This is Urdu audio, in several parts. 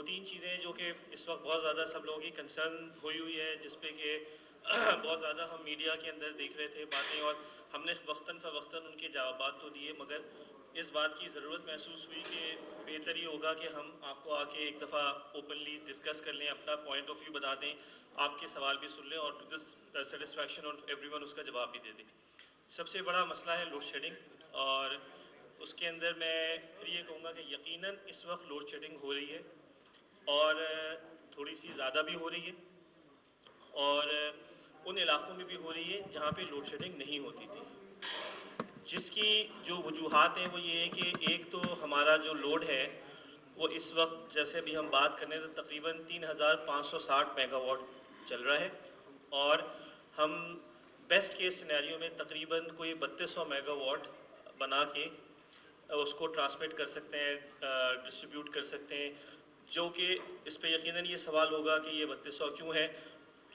دو تین چیزیں جو کہ اس وقت بہت زیادہ سب لوگوں کی کنسرن ہوئی ہے، جس پہ کہ بہت زیادہ ہم میڈیا کے اندر دیکھ رہے تھے باتیں، اور ہم نے وقتاً فوقتاً ان کے جوابات تو دیے، مگر اس بات کی ضرورت محسوس ہوئی کہ بہتر یہ ہوگا کہ ہم آپ کو آ کے ایک دفعہ اوپنلی ڈسکس کر لیں، اپنا پوائنٹ آف ویو بتا دیں، آپ کے سوال بھی سن لیں، اور to this satisfaction of every one اس کا جواب بھی دے دیں۔ سب سے بڑا مسئلہ ہے لوڈ شیڈنگ، اور اس کے اندر میں پھر یہ کہوں گا کہ یقیناً اس وقت لوڈ شیڈنگ ہو رہی ہے، اور تھوڑی سی زیادہ بھی ہو رہی ہے، اور ان علاقوں میں بھی ہو رہی ہے جہاں پہ لوڈ شیڈنگ نہیں ہوتی تھی، جس کی جو وجوہات ہیں وہ یہ ہے کہ ایک تو ہمارا جو لوڈ ہے وہ اس وقت جیسے بھی ہم بات کریں تو تقریباً 3560 میگا واٹ چل رہا ہے، اور ہم بیسٹ کیس سینیریو میں تقریباً کوئی 3200 میگا واٹ بنا کے اس کو ٹرانسمٹ کر سکتے ہیں، ڈسٹریبیوٹ کر سکتے ہیں، جو کہ اس پہ یقیناً یہ سوال ہوگا کہ یہ 3200 کیوں ہے،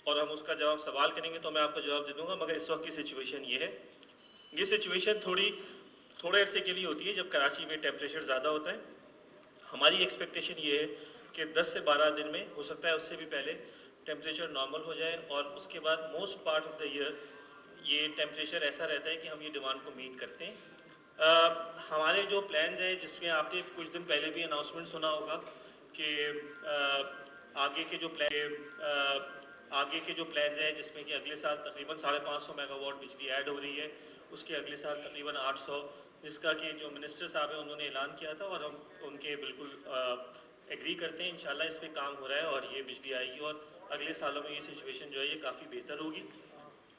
اور ہم اس کا جواب سوال کریں گے تو میں آپ کو جواب دے دوں گا، مگر اس وقت کی سچویشن یہ ہے۔ یہ سچویشن تھوڑے عرصے کے لیے ہوتی ہے جب کراچی میں ٹیمپریچر زیادہ ہوتا ہے۔ ہماری ایکسپیکٹیشن یہ ہے کہ 10 سے 12 دن میں، ہو سکتا ہے اس سے بھی پہلے، ٹیمپریچر نارمل ہو جائے، اور اس کے بعد most part of the year یہ ٹیمپریچر ایسا رہتا ہے کہ ہم یہ ڈیمانڈ کو میٹ کرتے ہیں۔ ہمارے جو پلانز ہیں، جس میں آپ نے کچھ دن پہلے بھی اناؤنسمنٹ سنا ہوگا کہ آگے کے جو پلانز ہیں، جس میں کہ اگلے سال تقریباً 550 میگا واٹ بجلی ایڈ ہو رہی ہے، اس کے اگلے سال تقریباً 800، جس کا کہ جو منسٹر صاحب ہیں انہوں نے اعلان کیا تھا، اور ہم ان کے بالکل ایگری کرتے ہیں۔ انشاءاللہ اس پہ کام ہو رہا ہے، اور یہ بجلی آئے گی، اور اگلے سالوں میں یہ سچویشن جو ہے یہ کافی بہتر ہوگی۔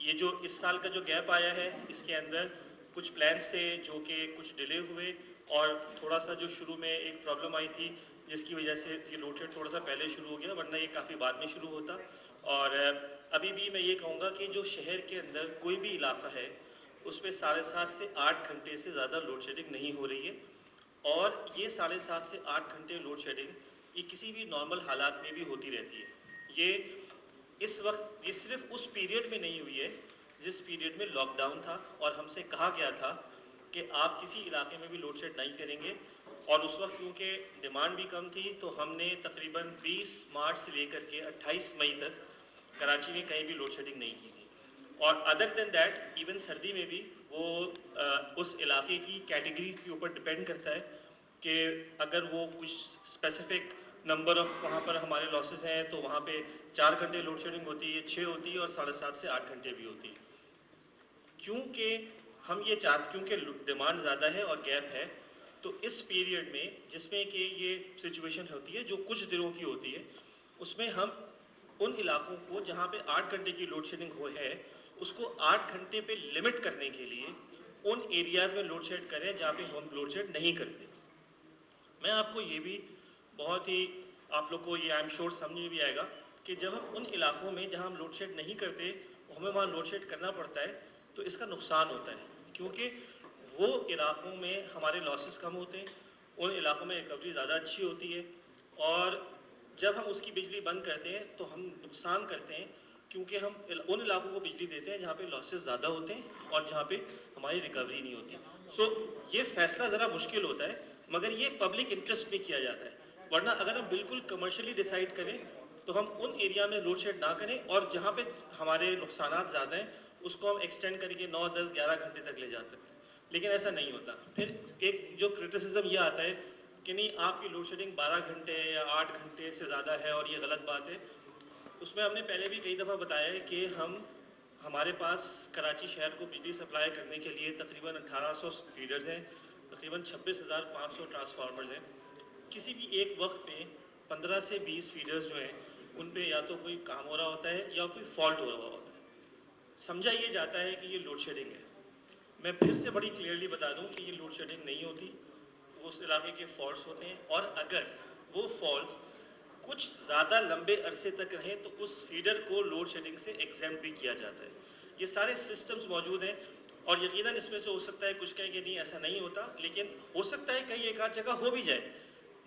یہ جو اس سال کا جو گیپ آیا ہے، اس کے اندر کچھ پلانس تھے جو کہ کچھ ڈیلے ہوئے، اور تھوڑا سا جو شروع میں ایک پرابلم آئی تھی جس کی وجہ سے یہ لوڈ شیڈ تھوڑا سا پہلے شروع ہو گیا، ورنہ یہ کافی بعد میں شروع ہوتا۔ اور ابھی بھی میں یہ کہوں گا کہ جو شہر کے اندر کوئی بھی علاقہ ہے اس میں 7.5 سے 8 گھنٹے سے زیادہ لوڈ شیڈنگ نہیں ہو رہی ہے، اور یہ 7.5 سے 8 گھنٹے لوڈ شیڈنگ یہ کسی بھی نارمل حالات میں بھی ہوتی رہتی ہے۔ یہ اس وقت یہ صرف اس پیریڈ میں نہیں ہوئی ہے جس پیریڈ میں لاک ڈاؤن تھا، اور ہم سے کہا گیا تھا کہ آپ کسی علاقے میں بھی لوڈ شیڈ نہیں کریں گے، اور اس وقت کیونکہ ڈیمانڈ بھی کم تھی تو ہم نے تقریباً 20 مارچ سے لے کر کے 28 مئی تک کراچی میں کہیں بھی لوڈ شیڈنگ نہیں کی تھی۔ اور ادر دین دیٹ ایون سردی میں بھی وہ اس علاقے کی کیٹیگری کے اوپر ڈپینڈ کرتا ہے کہ اگر وہ کچھ اسپیسیفک نمبر آف وہاں پر ہمارے لاسز ہیں تو وہاں پہ 4 گھنٹے لوڈ شیڈنگ ہوتی ہے، 6 ہوتی ہے، اور 7.5 سے 8 گھنٹے بھی ہوتی ہے۔ کیونکہ کیونکہ ڈیمانڈ زیادہ ہے اور گیپ ہے، تو اس پیریڈ میں جس میں کہ یہ سچویشن ہوتی ہے جو کچھ دنوں کی ہوتی ہے، اس میں ہم ان علاقوں کو جہاں پہ 8 گھنٹے کی لوڈ شیڈنگ ہے اس کو 8 گھنٹے پہ لمٹ کرنے کے لیے ان ایریاز میں لوڈ شیڈ کریں جہاں پہ ہم لوڈ شیڈ نہیں کرتے۔ میں آپ کو یہ بھی بہت ہی آپ لوگ کو یہ آئی ایم شیور سمجھ میں بھی آئے گا کہ جب ہم ان علاقوں میں جہاں ہم لوڈ شیڈ نہیں کرتے ہمیں وہاں لوڈ شیڈ کرنا پڑتا ہے تو اس کا نقصان ہوتا ہے، کیونکہ وہ علاقوں میں ہمارے لاسز کم ہوتے ہیں، ان علاقوں میں ریکوری زیادہ اچھی ہوتی ہے، اور جب ہم اس کی بجلی بند کرتے ہیں تو ہم نقصان کرتے ہیں، کیونکہ ہم ان علاقوں کو بجلی دیتے ہیں جہاں پہ لاسز زیادہ ہوتے ہیں اور جہاں پہ ہماری ریکوری نہیں ہوتی۔ سو یہ فیصلہ ذرا مشکل ہوتا ہے، مگر یہ پبلک انٹرسٹ میں کیا جاتا ہے، ورنہ اگر ہم بالکل کمرشلی ڈیسائیڈ کریں تو ہم ان ایریا میں لوڈ شیڈ نہ کریں، اور جہاں پہ ہمارے نقصانات زیادہ ہیں اس کو ہم ایکسٹینڈ کر کے 9 10 11 گھنٹے تک لے جا سکتے ہیں، لیکن ایسا نہیں ہوتا۔ پھر ایک جو کرٹیسزم یہ آتا ہے کہ نہیں آپ کی لوڈ شیڈنگ 12 گھنٹے یا 8 گھنٹے سے زیادہ ہے، اور یہ غلط بات ہے۔ اس میں ہم نے پہلے بھی کئی دفعہ بتایا ہے کہ ہمارے پاس کراچی شہر کو بجلی سپلائی کرنے کے لیے تقریباً 1800 فیڈرز ہیں، تقریباً 26,500 ٹرانسفارمرز ہیں۔ کسی بھی ایک وقت میں 15 سے 20 فیڈرز جو ہیں ان پہ یا تو کوئی کام ہو رہا ہوتا ہے یا کوئی فالٹ ہو رہا ہوتا ہے، سمجھا یہ جاتا ہے کہ یہ لوڈ شیڈنگ ہے۔ میں پھر سے بڑی کلیئرلی بتا دوں کہ یہ لوڈ شیڈنگ نہیں ہوتی، وہ اس علاقے کے فالٹس ہوتے ہیں، اور اگر وہ فالٹس کچھ زیادہ لمبے عرصے تک رہیں تو اس فیڈر کو لوڈ شیڈنگ سے ایگزمپٹ بھی کیا جاتا ہے۔ یہ سارے سسٹمز موجود ہیں، اور یقیناً اس میں سے ہو سکتا ہے کچھ کہیں کہ نہیں ایسا نہیں ہوتا، لیکن ہو سکتا ہے کہیں ایک آدھ جگہ ہو بھی جائے،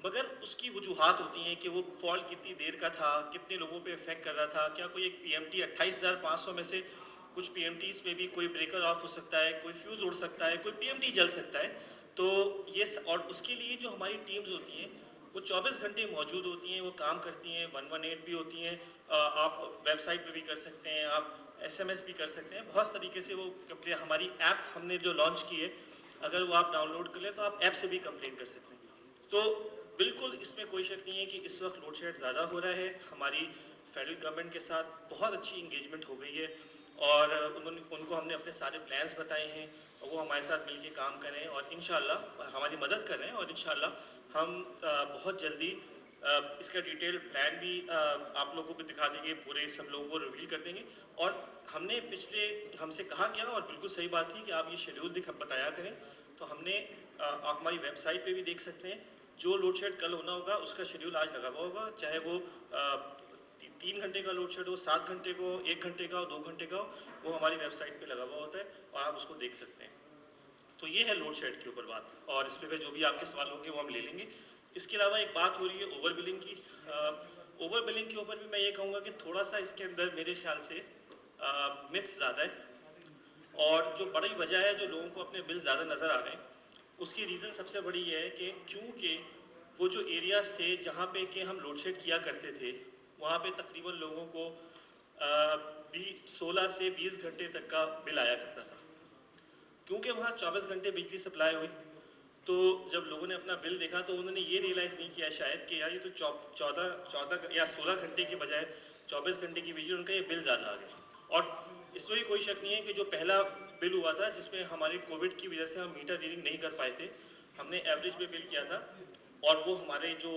مگر اس کی وجوہات ہوتی ہیں کہ وہ فالٹ کتنی دیر کا تھا، کتنے لوگوں پہ افیکٹ کر رہا تھا، کیا کوئی ایک پی ایم ٹی 28,500 میں سے کچھ پی ایم ٹیز پہ بھی کوئی بریکر آف ہو سکتا ہے، کوئی فیوز اڑ سکتا ہے، کوئی پی ایم ٹی جل سکتا ہے۔ تو یہ اور اس کے لیے جو ہماری ٹیمز ہوتی ہیں وہ 24 گھنٹے موجود ہوتی ہیں, وہ کام کرتی ہیں, 118 بھی ہوتی ہیں, آپ ویب سائٹ پہ بھی کر سکتے ہیں, آپ SMS بھی کر سکتے ہیں, بہت طریقے سے وہ ہماری ایپ ہم نے جو لانچ کی ہے, اگر وہ آپ ڈاؤن لوڈ کر لیں تو آپ ایپ سے بھی کمپلین کر سکتے ہیں. تو بالکل اس میں کوئی شک نہیں ہے کہ اس وقت لوڈ شیڈ زیادہ ہو رہا ہے. ہماری فیڈرل گورنمنٹ کے ساتھ بہت اچھی انگیجمنٹ ہو گئی ہے, اور ان کو ہم نے اپنے سارے پلانس بتائے ہیں, اور وہ ہمارے ساتھ مل کے کام کریں اور انشاءاللہ ہماری مدد کریں, اور انشاءاللہ ہم بہت جلدی اس کا ڈیٹیل پلان بھی آپ لوگوں کو دکھا دیں گے, پورے سب لوگوں کو ریویل کر دیں گے. اور ہم نے ہم سے کہا کیا, اور بالکل صحیح بات تھی کہ آپ یہ شیڈیول بتایا کریں, تو ہم نے آپ ہماری ویب سائٹ پہ بھی دیکھ سکتے ہیں, جو لوڈ شیڈ کل ہونا ہوگا اس کا شیڈیول آج لگا ہوا ہوگا, چاہے وہ 3 گھنٹے کا لوڈ شیڈ ہو, 7 گھنٹے کو, 1 گھنٹے کا ہو, 2 گھنٹے کا ہو, وہ ہماری ویب سائٹ پہ لگا ہوا ہوتا ہے اور آپ اس کو دیکھ سکتے ہیں. تو یہ ہے لوڈ شیڈ کے اوپر بات, اور اس پہ جو بھی آپ کے سوال ہوں گے وہ ہم لے لیں گے. اس کے علاوہ ایک بات ہو رہی ہے اوور بلنگ کی. اوور بلنگ کے اوپر بھی میں یہ کہوں گا کہ تھوڑا سا اس کے اندر میرے خیال سے متس زیادہ ہے, اور جو بڑی وجہ ہے جو لوگوں کو اپنے بل زیادہ نظر آ رہے ہیں, اس کی ریزن سب سے بڑی یہ ہے کہ کیونکہ وہ جو ایریاز تھے جہاں پہ کہ ہم لوڈ شیڈ کیا کرتے تھے, وہاں پہ تقریباً لوگوں کو 16 سے 20 گھنٹے تک کا بل آیا کرتا تھا. کیونکہ وہاں 24 گھنٹے بجلی سپلائی ہوئی, تو جب لوگوں نے اپنا بل دیکھا تو انہوں نے یہ ریئلائز نہیں کیا شاید کہ یار یہ تو 14 یا 16 گھنٹے کے بجائے 24 گھنٹے کی بجلی, ان کا یہ بل زیادہ آ گیا. اور اس میں بھی کوئی شک نہیں ہے کہ جو پہلا بل ہوا تھا جس میں ہماری کووڈ کی وجہ سے ہم میٹر ریڈنگ نہیں کر پائے تھے, ہم نے ایوریج پہ بل کیا تھا, اور وہ ہمارے جو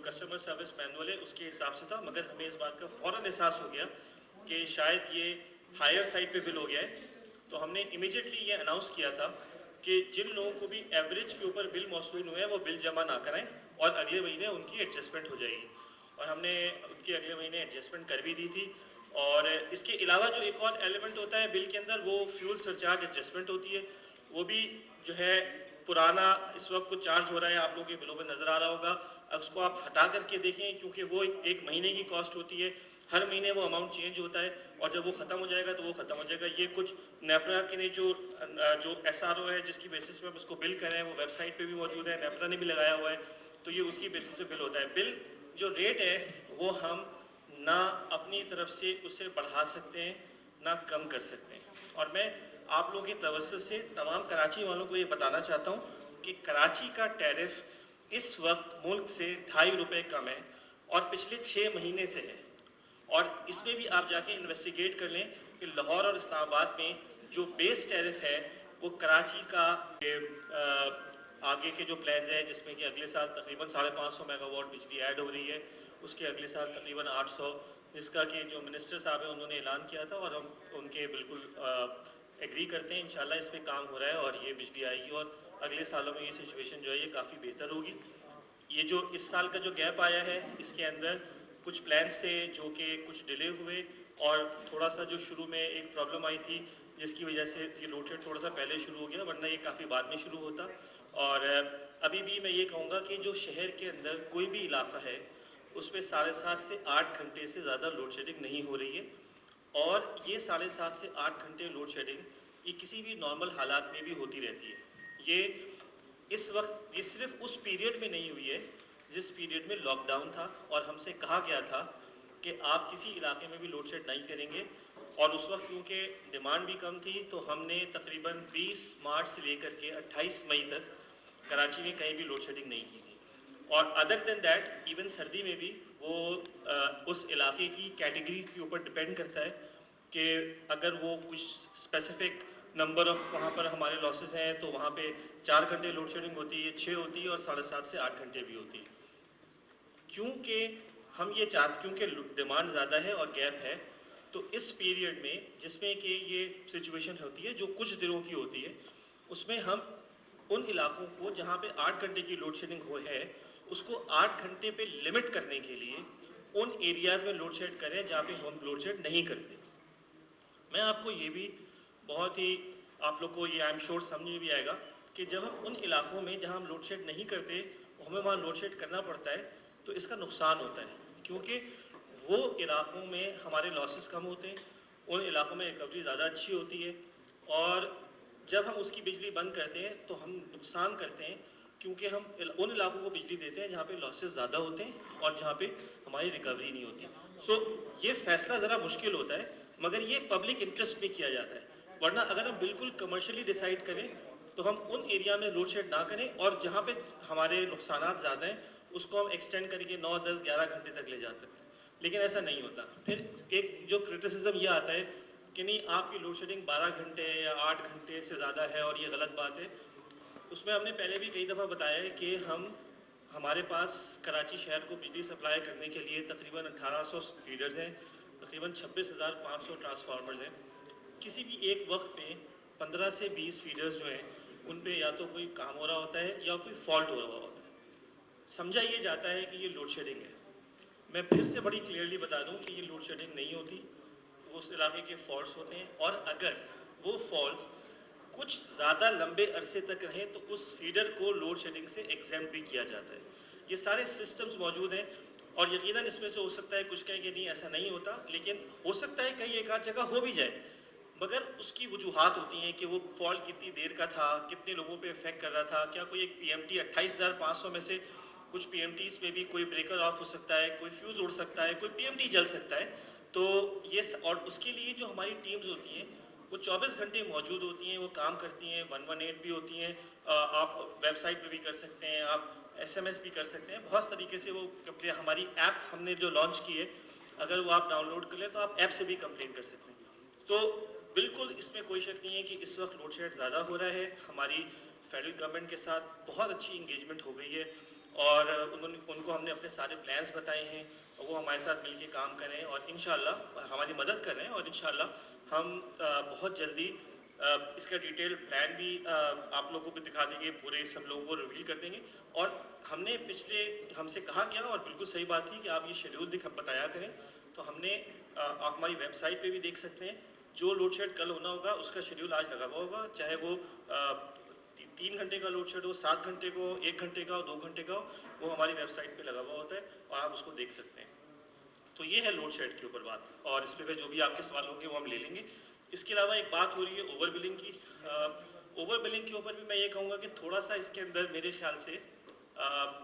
کسٹمر سروس مینول ہے اس کے حساب سے تھا, مگر ہمیں اس بات کا فوراً احساس ہو گیا کہ شاید یہ ہائر سائڈ پہ بل ہو گیا ہے. تو ہم نے امیجیٹلی یہ اناؤنس کیا تھا کہ جن لوگوں کو بھی ایوریج کے اوپر بل موصول ہوئے ہیں وہ بل جمع نہ کرائیں, اور اگلے مہینے ان کی ایڈجسٹمنٹ ہو جائے گی. اور ہم نے ان کے اگلے مہینے ایڈجسٹمنٹ کر بھی دی تھی. اور اس کے علاوہ جو ایک اور ایلیمنٹ ہوتا ہے بل کے اندر, وہ فیول سرچارج ایڈجسٹمنٹ ہوتی ہے. وہ بھی جو ہے پرانا اس وقت کچھ چارج ہو رہا ہے, آپ لوگوں کے بلوں پہ نظر آ رہا ہوگا, اس کو آپ ہٹا کر کے دیکھیں, کیونکہ وہ ایک مہینے کی کاسٹ ہوتی ہے, ہر مہینے وہ اماؤنٹ چینج ہوتا ہے, اور جب وہ ختم ہو جائے گا تو وہ ختم ہو جائے گا. یہ کچھ نیپرا کے جو SRO ہے جس کی بیسس پہ ہم اس کو بل کریں, وہ ویب سائٹ پہ بھی موجود ہے, نیپرا نے بھی لگایا ہوا ہے, تو یہ اس کی بیسس پہ بل ہوتا ہے. بل جو ریٹ ہے وہ ہم نہ اپنی طرف سے اسے بڑھا سکتے ہیں نہ کم کر سکتے ہیں. اور میں آپ لوگوں کی توسط سے تمام کراچی والوں کو یہ بتانا چاہتا ہوں کہ کراچی کا ٹیرف اس وقت ملک سے 2.5 روپے کم ہے, اور پچھلے 6 مہینے سے ہے. اور اس میں بھی آپ جا کے انویسٹیگیٹ کر لیں کہ لاہور اور اسلام آباد میں جو بیس ٹیرف ہے وہ کراچی کا آگے کے جو پلانز ہیں, جس میں کہ اگلے سال تقریباً 550 میگا واٹ بجلی ایڈ ہو رہی ہے, اس کے اگلے سال تقریباً 800, جس کا کہ جو منسٹر صاحب ہیں انہوں نے اعلان کیا تھا, اور ہم ان کے بالکل ایگری کرتے ہیں. انشاءاللہ اس پہ کام ہو رہا ہے اور یہ بجلی آئے گی, اور اگلے سالوں میں یہ سچویشن جو ہے یہ کافی بہتر ہوگی. یہ جو اس سال کا جو گیپ آیا ہے اس کے اندر کچھ پلانس تھے جو کہ کچھ ڈیلے ہوئے, اور تھوڑا سا جو شروع میں ایک پرابلم آئی تھی جس کی وجہ سے یہ لوڈ شیڈ تھوڑا سا پہلے شروع ہو گیا, ورنہ یہ کافی بعد میں شروع ہوتا. اور ابھی بھی میں یہ کہوں گا کہ جو شہر کے اندر کوئی بھی علاقہ ہے اس پہ 7.5 سے 8 گھنٹے سے زیادہ لوڈ شیڈنگ نہیں ہو رہی ہے. اور یہ 7.5 سے 8 گھنٹے لوڈ شیڈنگ یہ کسی بھی نارمل حالات میں بھی ہوتی رہتی ہے. یہ اس وقت یہ صرف اس پیریڈ میں نہیں ہوئی ہے جس پیریڈ میں لاک ڈاؤن تھا, اور ہم سے کہا گیا تھا کہ آپ کسی علاقے میں بھی لوڈ شیڈ نہیں کریں گے. اور اس وقت کیونکہ ڈیمانڈ بھی کم تھی تو ہم نے تقریباً 20 مارچ سے لے کر کے 28 مئی تک کراچی میں کہیں بھی لوڈ شیڈنگ نہیں کی تھی. اور ادر دین دیٹ ایون سردی میں بھی وہ اس علاقے کی کیٹیگری کے اوپر ڈپینڈ کرتا ہے کہ اگر وہ کچھ اسپیسیفک نمبر آف وہاں پر ہمارے لاسز ہیں تو وہاں پہ 4 گھنٹے لوڈ شیڈنگ ہوتی ہے, 6 ہوتی ہے, اور 7.5 سے 8 گھنٹے بھی ہوتی ہے. کیونکہ ہم یہ کیونکہ ڈیمانڈ زیادہ ہے اور گیپ ہے, تو اس پیریڈ میں جس میں کہ یہ سچویشن ہوتی ہے جو کچھ دنوں کی ہوتی ہے, اس میں ہم ان علاقوں کو جہاں پہ 8 گھنٹے کی لوڈ شیڈنگ ہو ہے اس کو 8 گھنٹے پہ لمٹ کرنے کے لیے ان ایریاز میں لوڈ شیڈ کریں جہاں پہ ہم لوڈ شیڈ نہیں کرتے. میں آپ کو یہ بھی بہت ہی آپ لوگ کو یہ آئی ایم شیور سمجھ میں بھی آئے گا کہ جب ہم ان علاقوں میں جہاں ہم لوڈ شیڈ نہیں کرتے ہمیں وہاں لوڈ شیڈ کرنا پڑتا ہے تو اس کا نقصان ہوتا ہے, کیونکہ وہ علاقوں میں ہمارے لاسز کم ہوتے ہیں, ان علاقوں میں ریکوری زیادہ اچھی ہوتی ہے, اور جب ہم اس کی بجلی بند کرتے ہیں تو ہم نقصان کرتے ہیں کیونکہ ہم ان علاقوں کو بجلی دیتے ہیں جہاں پہ لاسز زیادہ ہوتے ہیں اور جہاں پہ ہماری ریکوری نہیں ہوتی. سو یہ فیصلہ ذرا مشکل ہوتا ہے مگر یہ پبلک انٹرسٹ میں کیا جاتا ہے. ورنہ اگر ہم بالکل کمرشلی ڈیسائیڈ کریں تو ہم ان ایریا میں لوڈ شیڈ نہ کریں اور جہاں پہ ہمارے نقصانات زیادہ ہیں اس کو ہم ایکسٹینڈ کر کے 9, 10, 11 گھنٹے تک لے جاتے ہیں. لیکن ایسا نہیں ہوتا. پھر ایک جو کرٹیسزم یہ آتا ہے کہ نہیں آپ کی لوڈ شیڈنگ 12 گھنٹے یا 8 گھنٹے سے زیادہ ہے اور یہ غلط بات ہے. اس میں ہم نے پہلے بھی کئی دفعہ بتایا ہے کہ ہمارے پاس کراچی شہر کو بجلی سپلائی کرنے کے لیے تقریباً 1800 فیڈرز ہیں, تقریباً 26,500 ٹرانسفارمرز ہیں. کسی بھی ایک وقت میں 15 سے 20 فیڈرز جو ہیں ان پہ یا تو کوئی کام ہو رہا ہوتا ہے یا کوئی فالٹ ہو رہا ہوتا ہے. سمجھا یہ جاتا ہے کہ یہ لوڈ شیڈنگ ہے. میں پھر سے بڑی کلیئرلی بتا دوں کہ یہ لوڈ شیڈنگ نہیں ہوتی, وہ اس علاقے کے فالٹس ہوتے ہیں. اور اگر وہ فالٹس کچھ زیادہ لمبے عرصے تک رہیں تو اس فیڈر کو لوڈ شیڈنگ سے ایگزیمپٹ بھی کیا جاتا ہے. یہ سارے سسٹمز موجود ہیں اور یقیناً اس میں سے ہو سکتا ہے کچھ کہیں کہ نہیں ایسا نہیں ہوتا, لیکن ہو سکتا ہے کہیں ایک آدھ جگہ ہو بھی جائے مگر اس کی وجوہات ہوتی ہیں کہ وہ فالٹ کتنی دیر کا تھا, کتنے لوگوں پہ افیکٹ کر رہا تھا, کیا کوئی ایک پی ایم ٹی 28,500 میں سے کچھ پی ایم ٹیز میں بھی کوئی بریکر آف ہو سکتا ہے, کوئی فیوز اڑ سکتا ہے, کوئی پی ایم ٹی جل سکتا ہے. تو یہ اور اس کے لیے جو ہماری ٹیمز ہوتی ہیں وہ 24 گھنٹے موجود ہوتی ہیں, وہ کام کرتی ہیں. 118 بھی ہوتی ہیں, آپ ویب سائٹ پہ بھی کر سکتے ہیں, آپ ایس ایم ایس بھی کر سکتے ہیں. بہت طریقے سے وہ ہماری ایپ ہم نے جو لانچ کی ہے اگر وہ آپ ڈاؤن لوڈ کر لیں تو آپ ایپ سے بھی کمپلین کر سکتے ہیں. تو بالکل اس میں کوئی شک نہیں ہے کہ اس وقت لوڈ شیڈ زیادہ ہو رہا ہے. ہماری فیڈرل گورنمنٹ کے ساتھ بہت اچھی انگیجمنٹ ہو گئی ہے اور ان کو ہم نے اپنے سارے پلانس بتائے ہیں اور وہ ہمارے ساتھ مل کے کام کریں اور انشاءاللہ ہماری مدد کر رہے ہیں. اور انشاءاللہ ہم بہت جلدی اس کا ڈیٹیل پلان بھی آپ لوگوں کو دکھا دیں گے, پورے سب لوگوں کو ریویل کر دیں گے. اور ہم نے ہم سے کہا کیا اور بالکل صحیح بات تھی کہ آپ یہ شیڈیول بتایا کریں. تو ہم نے آپ ہماری ویب سائٹ پہ بھی دیکھ سکتے ہیں جو لوڈ شیڈ کل ہونا ہوگا اس کا شیڈیول آج لگا ہوا ہوگا, چاہے وہ 3 گھنٹے کا لوڈ شیڈ ہو, 7 گھنٹے کو, 1 گھنٹے کا ہو, 2 گھنٹے کا ہو, وہ ہماری ویب سائٹ پہ لگا ہوا ہوتا ہے اور آپ اس کو دیکھ سکتے ہیں. تو یہ ہے لوڈ شیڈ کے اوپر بات, اور اس پہ جو بھی آپ کے سوال ہوں گے وہ ہم لے لیں گے. اس کے علاوہ ایک بات ہو رہی ہے اوور بلنگ کی. اوور بلنگ کے اوپر بھی میں یہ کہوں گا کہ تھوڑا سا اس کے اندر میرے خیال سے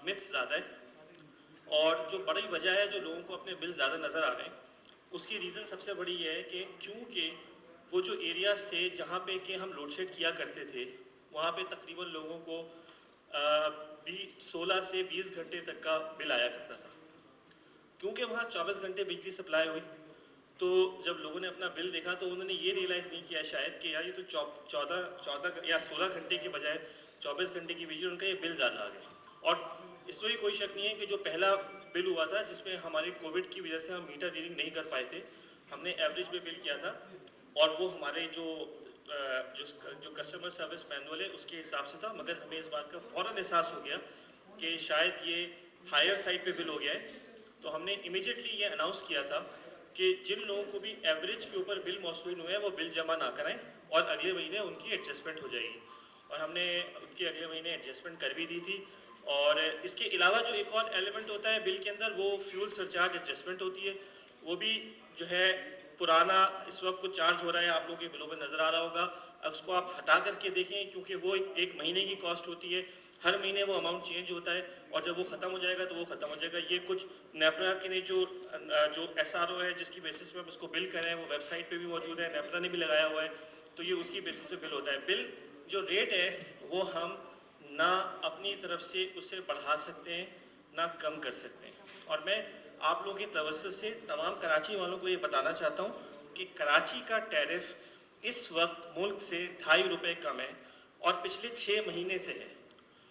متس زیادہ ہے, اور جو بڑی وجہ ہے جو لوگوں کو اپنے بل زیادہ نظر آ رہے ہیں اس کی ریزن سب سے بڑی یہ ہے کہ کیونکہ وہ جو ایریاز تھے جہاں پہ کہ ہم لوڈ شیڈ کیا کرتے تھے وہاں پہ تقریباً لوگوں کو 16 سے 20 گھنٹے تک کا بل آیا کرتا تھا. کیونکہ وہاں 24 گھنٹے بجلی سپلائی ہوئی تو جب لوگوں نے اپنا بل دیکھا تو انہوں نے یہ ریئلائز نہیں کیا شاید کہ یار یہ تو 14 یا 16 گھنٹے کی بجائے 24 گھنٹے کی بجلی, ان کا یہ بل زیادہ آ گیا. اور اس میں بھی کوئی شک نہیں ہے کہ جو پہلا بل ہوا تھا جس میں ہماری کووڈ کی وجہ سے ہم میٹر ریڈنگ نہیں کر پائے تھے, ہم نے ایوریج پہ بل کیا تھا اور وہ ہمارے جو کسٹمر سروس مینول ہے اس کے حساب سے تھا. مگر ہمیں اس بات کا فوراً احساس ہو گیا کہ شاید یہ ہائر سائڈ پہ بل ہو گیا ہے, تو ہم نے امیجیٹلی یہ اناؤنس کیا تھا کہ جن لوگوں کو بھی ایوریج کے اوپر بل موصول ہوئے ہیں وہ بل جمع نہ کریں اور اگلے مہینے ان کی ایڈجسٹمنٹ ہو جائے گی. اور ہم نے ان کی اگلے مہینے ایڈجسٹمنٹ کر بھی دی تھی. اور اس کے علاوہ جو ایک اور ایلیمنٹ ہوتا ہے بل کے اندر وہ فیول سرچارج ایڈجسٹمنٹ ہوتی ہے, وہ بھی جو ہے پرانا اس وقت کچھ چارج ہو رہا ہے, آپ لوگوں کے بلوں پہ نظر آ رہا ہوگا. اب اس کو آپ ہٹا کر کے دیکھیں کیونکہ وہ ایک مہینے کی کاسٹ ہوتی ہے, ہر مہینے وہ اماؤنٹ چینج ہوتا ہے اور جب وہ ختم ہو جائے گا تو وہ ختم ہو جائے گا. یہ کچھ نیپرا کے نے جو ایس آر او ہے جس کی بیسس پہ ہم اس کو بل کریں وہ ویب سائٹ پہ بھی موجود ہے, نیپرا نے بھی لگایا ہوا ہے, تو یہ اس کی بیسس پہ بل ہوتا ہے. بل جو ریٹ ہے وہ ہم نہ اپنی طرف سے اسے بڑھا سکتے ہیں نہ کم کر سکتے ہیں. اور میں آپ لوگوں کی توسط سے تمام کراچی والوں کو یہ بتانا چاہتا ہوں کہ کراچی کا ٹیرف اس وقت ملک سے 2.5 روپے کم ہے اور پچھلے 6 مہینے سے ہے.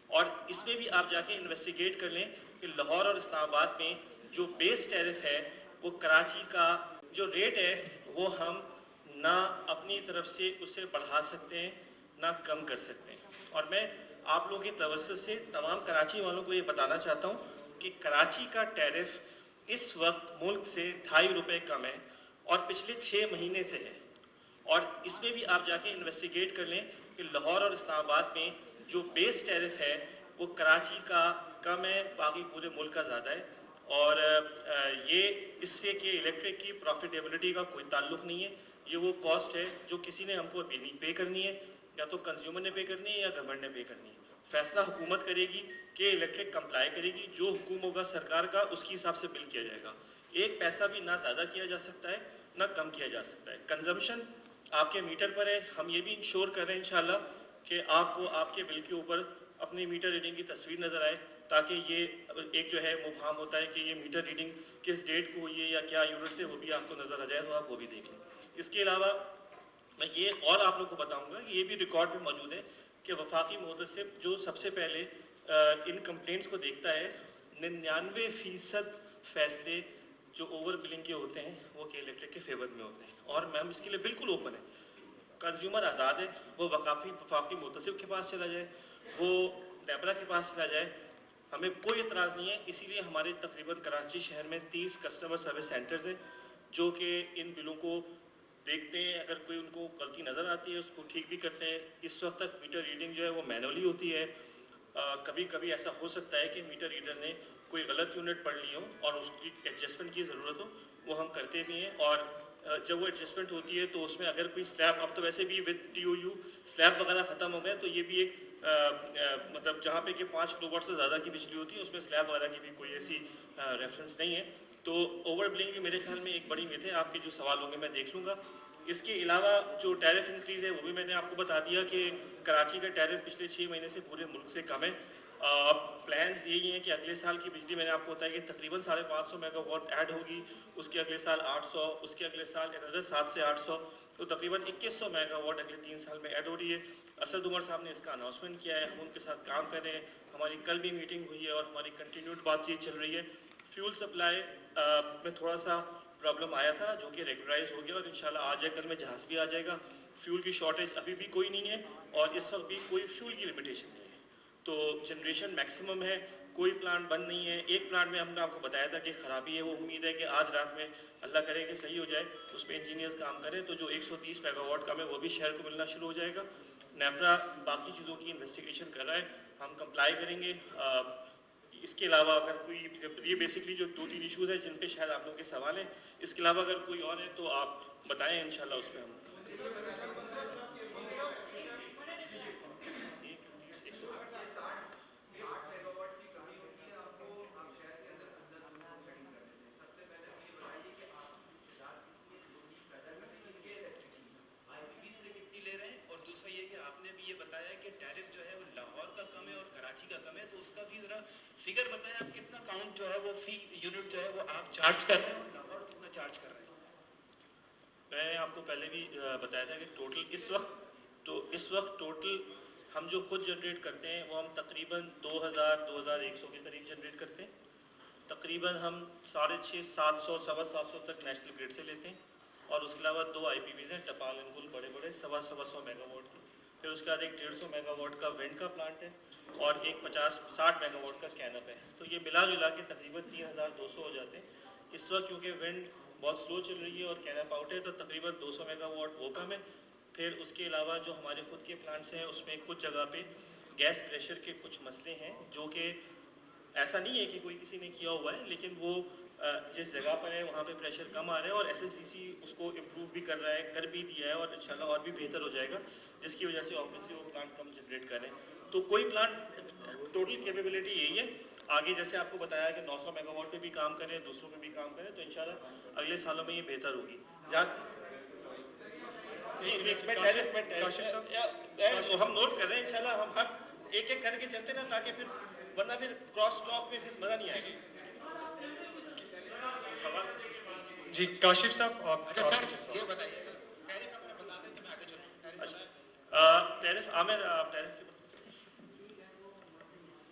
اور اس میں بھی آپ جا کے انویسٹیگیٹ کر لیں کہ لاہور اور اسلام آباد میں جو بیس ٹیرف ہے وہ کراچی کا جو ریٹ ہے وہ ہم نہ اپنی طرف سے اسے بڑھا سکتے ہیں نہ کم کر سکتے ہیں. اور میں آپ لوگوں کی توسط سے تمام کراچی والوں کو یہ بتانا چاہتا ہوں کہ کراچی کا ٹیرف اس وقت ملک سے 2.5 روپے کم ہے اور پچھلے 6 مہینے سے ہے. اور اس میں بھی آپ جا کے انویسٹیگیٹ کر لیں کہ لاہور اور اسلام آباد میں جو بیس ٹیرف ہے وہ کراچی کا کم ہے, باقی پورے ملک کا زیادہ ہے. اور یہ اس سے کہ الیکٹرک کی پروفیٹیبلٹی کا کوئی تعلق نہیں ہے, یہ وہ کاسٹ ہے جو کسی نے ہم کو پے کرنی ہے, یا تو کنزیومر نے پے کرنی ہے یا گورنمنٹ نے پے کرنی ہے. فیصلہ حکومت کرے گی کہ الیکٹرک کمپلائی کرے گی، جو حکم ہوگا سرکار کا اس کے حساب سے بل کیا جائے گا. ایک پیسہ بھی نہ زیادہ کیا جا سکتا ہے نہ کم کیا جا سکتا ہے. کنزمپشن آپ کے میٹر پر ہے. ہم یہ بھی انشور کر رہے ہیں انشاءاللہ کہ آپ کو آپ کے بل کے اوپر اپنی میٹر ریڈنگ کی تصویر نظر آئے، تاکہ یہ ایک جو ہے مبہم ہوتا ہے کہ یہ میٹر ریڈنگ کس ڈیٹ کو ہوئی ہے یا کیا یونٹ سے، وہ بھی آپ کو نظر آ جائے تو آپ وہ بھی دیکھ لیں. اس کے علاوہ میں یہ اور آپ لوگ کو بتاؤں گا، یہ بھی ریکارڈ میں موجود ہے کہ وفاقی محتسب جو سب سے پہلے ان کمپلینٹس کو دیکھتا ہے، 99% فیصلے جو اوور بلنگ کے ہوتے ہیں وہ کہ الیکٹرک کے فیور میں ہوتے ہیں. اور میم اس کے لیے بالکل اوپن ہے، کنزیومر آزاد ہے، وہ وفاقی محتسب کے پاس چلا جائے، وہ نیپرا کے پاس چلا جائے، ہمیں کوئی اعتراض نہیں ہے. اسی لیے ہمارے تقریباً کراچی شہر میں 30 کسٹمر سروس سینٹرز ہیں جو کہ ان بلوں کو دیکھتے ہیں. اگر کوئی ان کو غلطی نظر آتی ہے اس کو ٹھیک بھی کرتے ہیں. اس وقت تک میٹر ریڈنگ جو ہے وہ مینولی ہوتی ہے. کبھی کبھی ایسا ہو سکتا ہے کہ میٹر ریڈر نے کوئی غلط یونٹ پڑھ لی ہو اور اس کی ایڈجسٹمنٹ کی ضرورت ہو، وہ ہم کرتے بھی ہیں. اور جب وہ ایڈجسٹمنٹ ہوتی ہے تو اس میں اگر کوئی سلیب، اب تو ویسے بھی وتھ ٹی او یو سلیب وغیرہ ختم ہو گئے، تو یہ بھی ایک مطلب جہاں پہ کہ 5 کلو واٹ سے زیادہ کی بجلی ہوتی ہے اس میں سلیب وغیرہ کی بھی کوئی ایسی ریفرنس نہیں ہے. تو اوور بلنگ بھی میرے خیال میں ایک بڑی میتھ ہے. آپ کے جو سوال ہوں گے میں دیکھ لوں گا. اس کے علاوہ جو ٹیرف انکریز ہے وہ بھی میں نے آپ کو بتا دیا کہ کراچی کا ٹیرف پچھلے 6 مہینے سے پورے ملک سے کم ہے. پلانز یہی ہیں کہ اگلے سال کی بجلی میں نے آپ کو بتایا کہ تقریباً 550 میگا واٹ ایڈ ہوگی، اس کے اگلے سال 800، اس کے اگلے سال 7 سے 800، تو تقریباً 2100 میگا واٹ اگلے 3 سال میں ایڈ ہو رہی ہے. اسد عمر صاحب نے اس کا اناؤنسمنٹ کیا ہے، ہم ان کے ساتھ کام کر رہے ہیں. ہماری کل بھی میٹنگ ہوئی ہے اور ہماری کنٹینیوڈ بات چیت چل رہی ہے. فیول سپلائی میں تھوڑا سا پرابلم آیا تھا جو کہ ریگولرائز ہو گیا اور انشاءاللہ آج یا کل میں جہاز بھی آ جائے گا. فیول کی شارٹیج ابھی بھی کوئی نہیں ہے اور اس وقت بھی کوئی فیول کی لمیٹیشن نہیں ہے. تو جنریشن میکسیمم ہے، کوئی پلانٹ بند نہیں ہے. ایک پلانٹ میں ہم نے آپ کو بتایا تھا کہ خرابی ہے، وہ امید ہے کہ آج رات میں اللہ کرے کہ صحیح ہو جائے، اس پہ انجینئرز کام کریں تو جو 130 میگا واٹ کم ہے وہ بھی شہر کو ملنا شروع ہو جائے گا. نیپرا باقی چیزوں کی انویسٹیگیشن کر رہا ہے، ہم کمپلائی کریں گے. اس کے علاوہ اگر کوئی، یہ بیسکلی جو 2-3 ایشوز ہیں جن پہ شاید آپ لوگوں کے سوال ہیں، اس کے علاوہ اگر کوئی اور ہے تو آپ بتائیں، انشاءاللہ اس پہ ہم فگر بتائیں آپ کتنا کاؤنٹ جو ہے وہ فی یونٹ جو ہے وہ آپ چارج کر رہے ہیں اور لاہور کتنا چارج کر رہے ہیں؟ میں نے آپ کو پہلے بھی بتایا تھا کہ ٹوٹل اس وقت ٹوٹل ہم جو خود جنریٹ کرتے ہیں وہ ہم تقریباً 2100 کے قریب جنریٹ کرتے ہیں. تقریباً ہم 650 700 750 تک نیشنل گریڈ سے لیتے ہیں. اور اس کے علاوہ 2 آئی پی ویز ہیں ٹپال اینڈ گل، بڑے بڑے 100 میگا واٹ کی. پھر اس کے بعد ایک 150 میگا واٹ کا ونڈ کا پلانٹ ہے اور ایک 60 میگا واٹ کا کینپ ہے. تو یہ ملا جلا کے تقریباً 3200 ہو جاتے ہیں. اس وقت کیونکہ ونڈ بہت سلو چل رہی ہے اور کینپ آؤٹ ہے تو تقریباً 200 میگا واٹ وہ کم ہے. پھر اس کے علاوہ جو ہمارے خود کے پلانٹس ہیں اس میں کچھ جگہ پہ گیس پریشر کے کچھ مسئلے ہیں، جو کہ ایسا نہیں ہے کہ کوئی کسی نے کیا ہوا ہے، لیکن وہ جس جگہ پر ہے وہاں پہ پریشر کم آ رہا ہے اور ایس ایس سی سی اس کو امپروو بھی کر رہا ہے، کر بھی دیا ہے اور انشاءاللہ اور بھی بہتر ہو جائے گا، جس کی وجہ سے آبویسلی وہ پلانٹ کم جنریٹ کریں. تو کوئی پلانٹ ٹوٹل کیپیبلٹی یہی ہے. آگے جیسے آپ کو بتایا کہ 900 میگا واٹ پہ بھی کام کریں، دوسروں پہ بھی کام کریں، تو انشاءاللہ اگلے سالوں میں یہ بہتر ہوگی. ہم نوٹ کر رہے ہیں انشاءاللہ، ہم ہر ایک ایک کر کے چلتے نا، تاکہ پھر ورنہ پھر کراس ٹاک میں پھر مزہ نہیں آئے گا. جی کاشف صاحب آپ یہ بتائیے گا ٹیرف اگر بتا دیں تو میں آگے چلوں. ٹیرف عامر آپ ٹیرف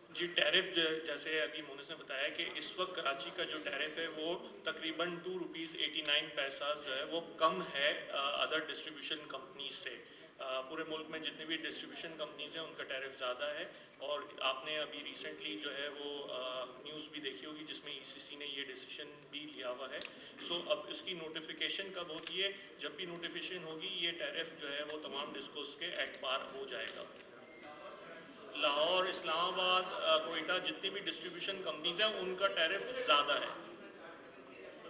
جی ٹیرف جیسے ابھی مونس نے بتایا کہ اس وقت کراچی کا جو ٹیرف ہے وہ تقریباً 2 روپیز 89 پیسہ جو ہے وہ کم ہے ادر ڈسٹریبیوشن کمپنیز سے. پورے ملک میں جتنے بھی ڈسٹریبیوشن کمپنیز ہیں ان کا ٹیرف زیادہ ہے. اور آپ نے ابھی ریسنٹلی جو ہے وہ نیوز بھی دیکھی ہوگی جس میں ای سی سی نے یہ ڈیسیشن بھی لیا ہوا ہے. سو اب اس کی نوٹیفیکیشن کب ہوتی ہے؟ جب بھی نوٹیفیکیشن ہوگی یہ ٹیرف جو ہے وہ تمام ڈسکوز کے ایٹ پار ہو جائے گا. لاہور، اسلام آباد، کوئٹہ جتنی بھی ڈسٹریبیوشن کمپنیز ہیں ان کا ٹیرف زیادہ ہے.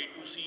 A2C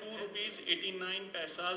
₹2.89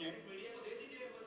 2.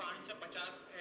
550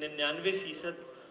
99%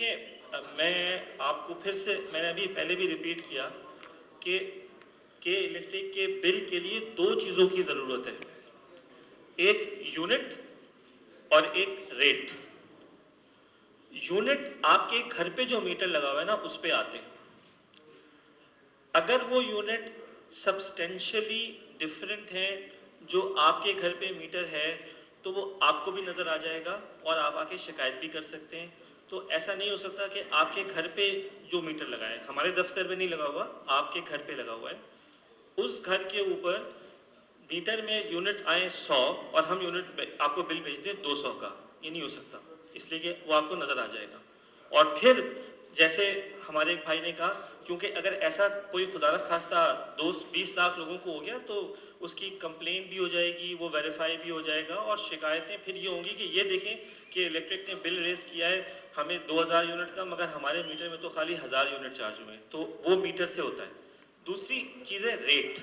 دیکھیں میں آپ کو پھر سے میں نے ابھی پہلے بھی ریپیٹ کیا کہ الیکٹرک کے بل کے لیے دو چیزوں کی ضرورت ہے, ایک یونٹ اور ایک ریٹ. یونٹ آپ کے گھر پہ جو میٹر لگا ہوا ہے نا اس پہ آتے ہیں. اگر وہ یونٹ سبسٹینشلی ڈفرینٹ ہے جو آپ کے گھر پہ میٹر ہے تو وہ آپ کو بھی نظر آ جائے گا اور آپ آ کے شکایت بھی کر سکتے ہیں. تو ایسا نہیں ہو سکتا کہ آپ کے گھر پہ جو میٹر لگا ہے, ہمارے دفتر میں نہیں لگا ہوا, آپ کے گھر پہ لگا ہوا ہے, اس گھر کے اوپر میٹر میں یونٹ آئے 100 اور ہم یونٹ آپ کو بل بھیج دیں 200 کا. یہ نہیں ہو سکتا, اس لیے کہ وہ آپ کو نظر آ جائے گا. اور پھر جیسے ہمارے ایک بھائی نے کہا, کیونکہ اگر ایسا کوئی خدا نخواستہ 20 لاکھ لوگوں کو ہو گیا تو اس کی کمپلین بھی ہو جائے گی, وہ ویریفائی بھی ہو جائے گا, اور شکایتیں پھر یہ ہوں گی کہ یہ دیکھیں کہ الیکٹرک نے بل ریز کیا ہے ہمیں 2000 یونٹ کا, مگر ہمارے میٹر میں تو خالی 1000 یونٹ چارج ہوئے ہیں. تو وہ میٹر سے ہوتا ہے. دوسری چیز ہے ریٹ.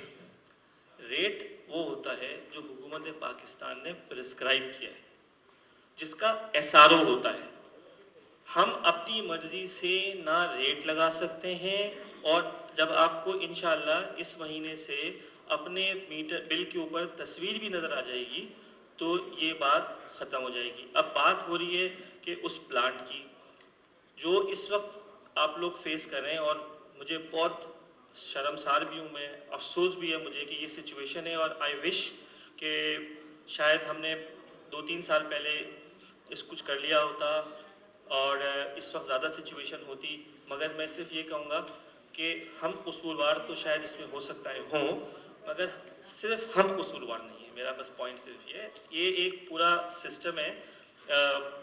ریٹ وہ ہوتا ہے جو حکومت پاکستان نے پرسکرائب کیا ہے, جس کا SRO ہوتا ہے. ہم اپنی مرضی سے نہ ریٹ لگا سکتے ہیں, اور جب آپ کو انشاءاللہ اس مہینے سے اپنے میٹر بل کے اوپر تصویر بھی نظر آ جائے گی تو یہ بات ختم ہو جائے گی. اب بات ہو رہی ہے کہ اس پلانٹ کی جو اس وقت آپ لوگ فیس کر رہے ہیں, اور مجھے بہت شرمسار بھی ہوں میں, افسوس بھی ہے مجھے کہ یہ سچویشن ہے, اور آئی وش کہ شاید ہم نے 2-3 سال پہلے اس کچھ کر لیا ہوتا اور اس وقت زیادہ سچویشن ہوتی. مگر میں صرف یہ کہوں گا کہ ہم قصوروار تو شاید اس میں ہو سکتا ہے ہوں, مگر صرف ہم قصوروار نہیں ہیں. میرا بس پوائنٹ صرف یہ ہے, یہ ایک پورا سسٹم ہے.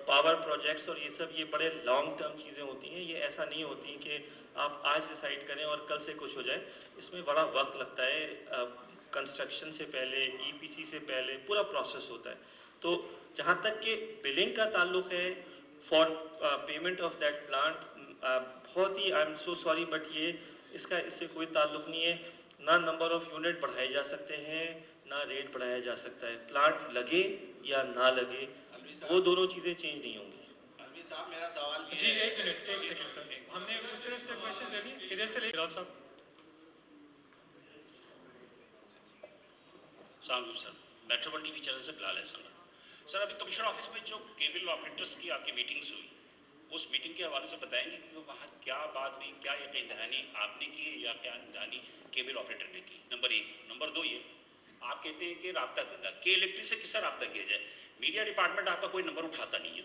پاور پروجیکٹس اور یہ سب یہ بڑے لانگ ٹرم چیزیں ہوتی ہیں, یہ ایسا نہیں ہوتی کہ آپ آج ڈیسائیڈ کریں اور کل سے کچھ ہو جائے. اس میں بڑا وقت لگتا ہے, کنسٹرکشن سے پہلے, EPC سے پہلے پورا پروسیس ہوتا ہے. تو جہاں تک کہ بلنگ کا تعلق ہے for payment of that plant, بہت ہی I am so sorry but یہ اس کا اس سے کوئی تعلق نہیں ہے. نہ نمبر آف یونٹ بڑھائے جا سکتے ہیں, نہ ریٹ بڑھایا جا سکتا ہے. پلانٹ لگے یا نہ لگے وہ دونوں چیزیں چینج نہیں ہوں گی. الوی صاحب میرا سوال جی ایک منٹ, ایک سیکنڈ سر, ہم نے اس طرف سے کوشچن لے لی, ادھر سے لے صاحب. السلام علیکم سر, میٹروپول ٹی وی چینل سے بلال احسان. سر ابھی کمشنر آفس میں جو کیبل آپریٹرس کی آپ کی میٹنگز ہوئی, اس میٹنگ کے حوالے سے بتائیں گے کہ وہاں کیا بات ہوئی, کیا یقین دہانی آپ نے کی یا کیا دہانی کیبل آپریٹر نے کی؟ نمبر 1. نمبر 2 یہ آپ کہتے ہیں کہ رابطہ کرنا, کہ الیکٹرک سے کس سے رابطہ کیا جائے؟ میڈیا ڈپارٹمنٹ آپ کا کوئی نمبر اٹھاتا نہیں ہے,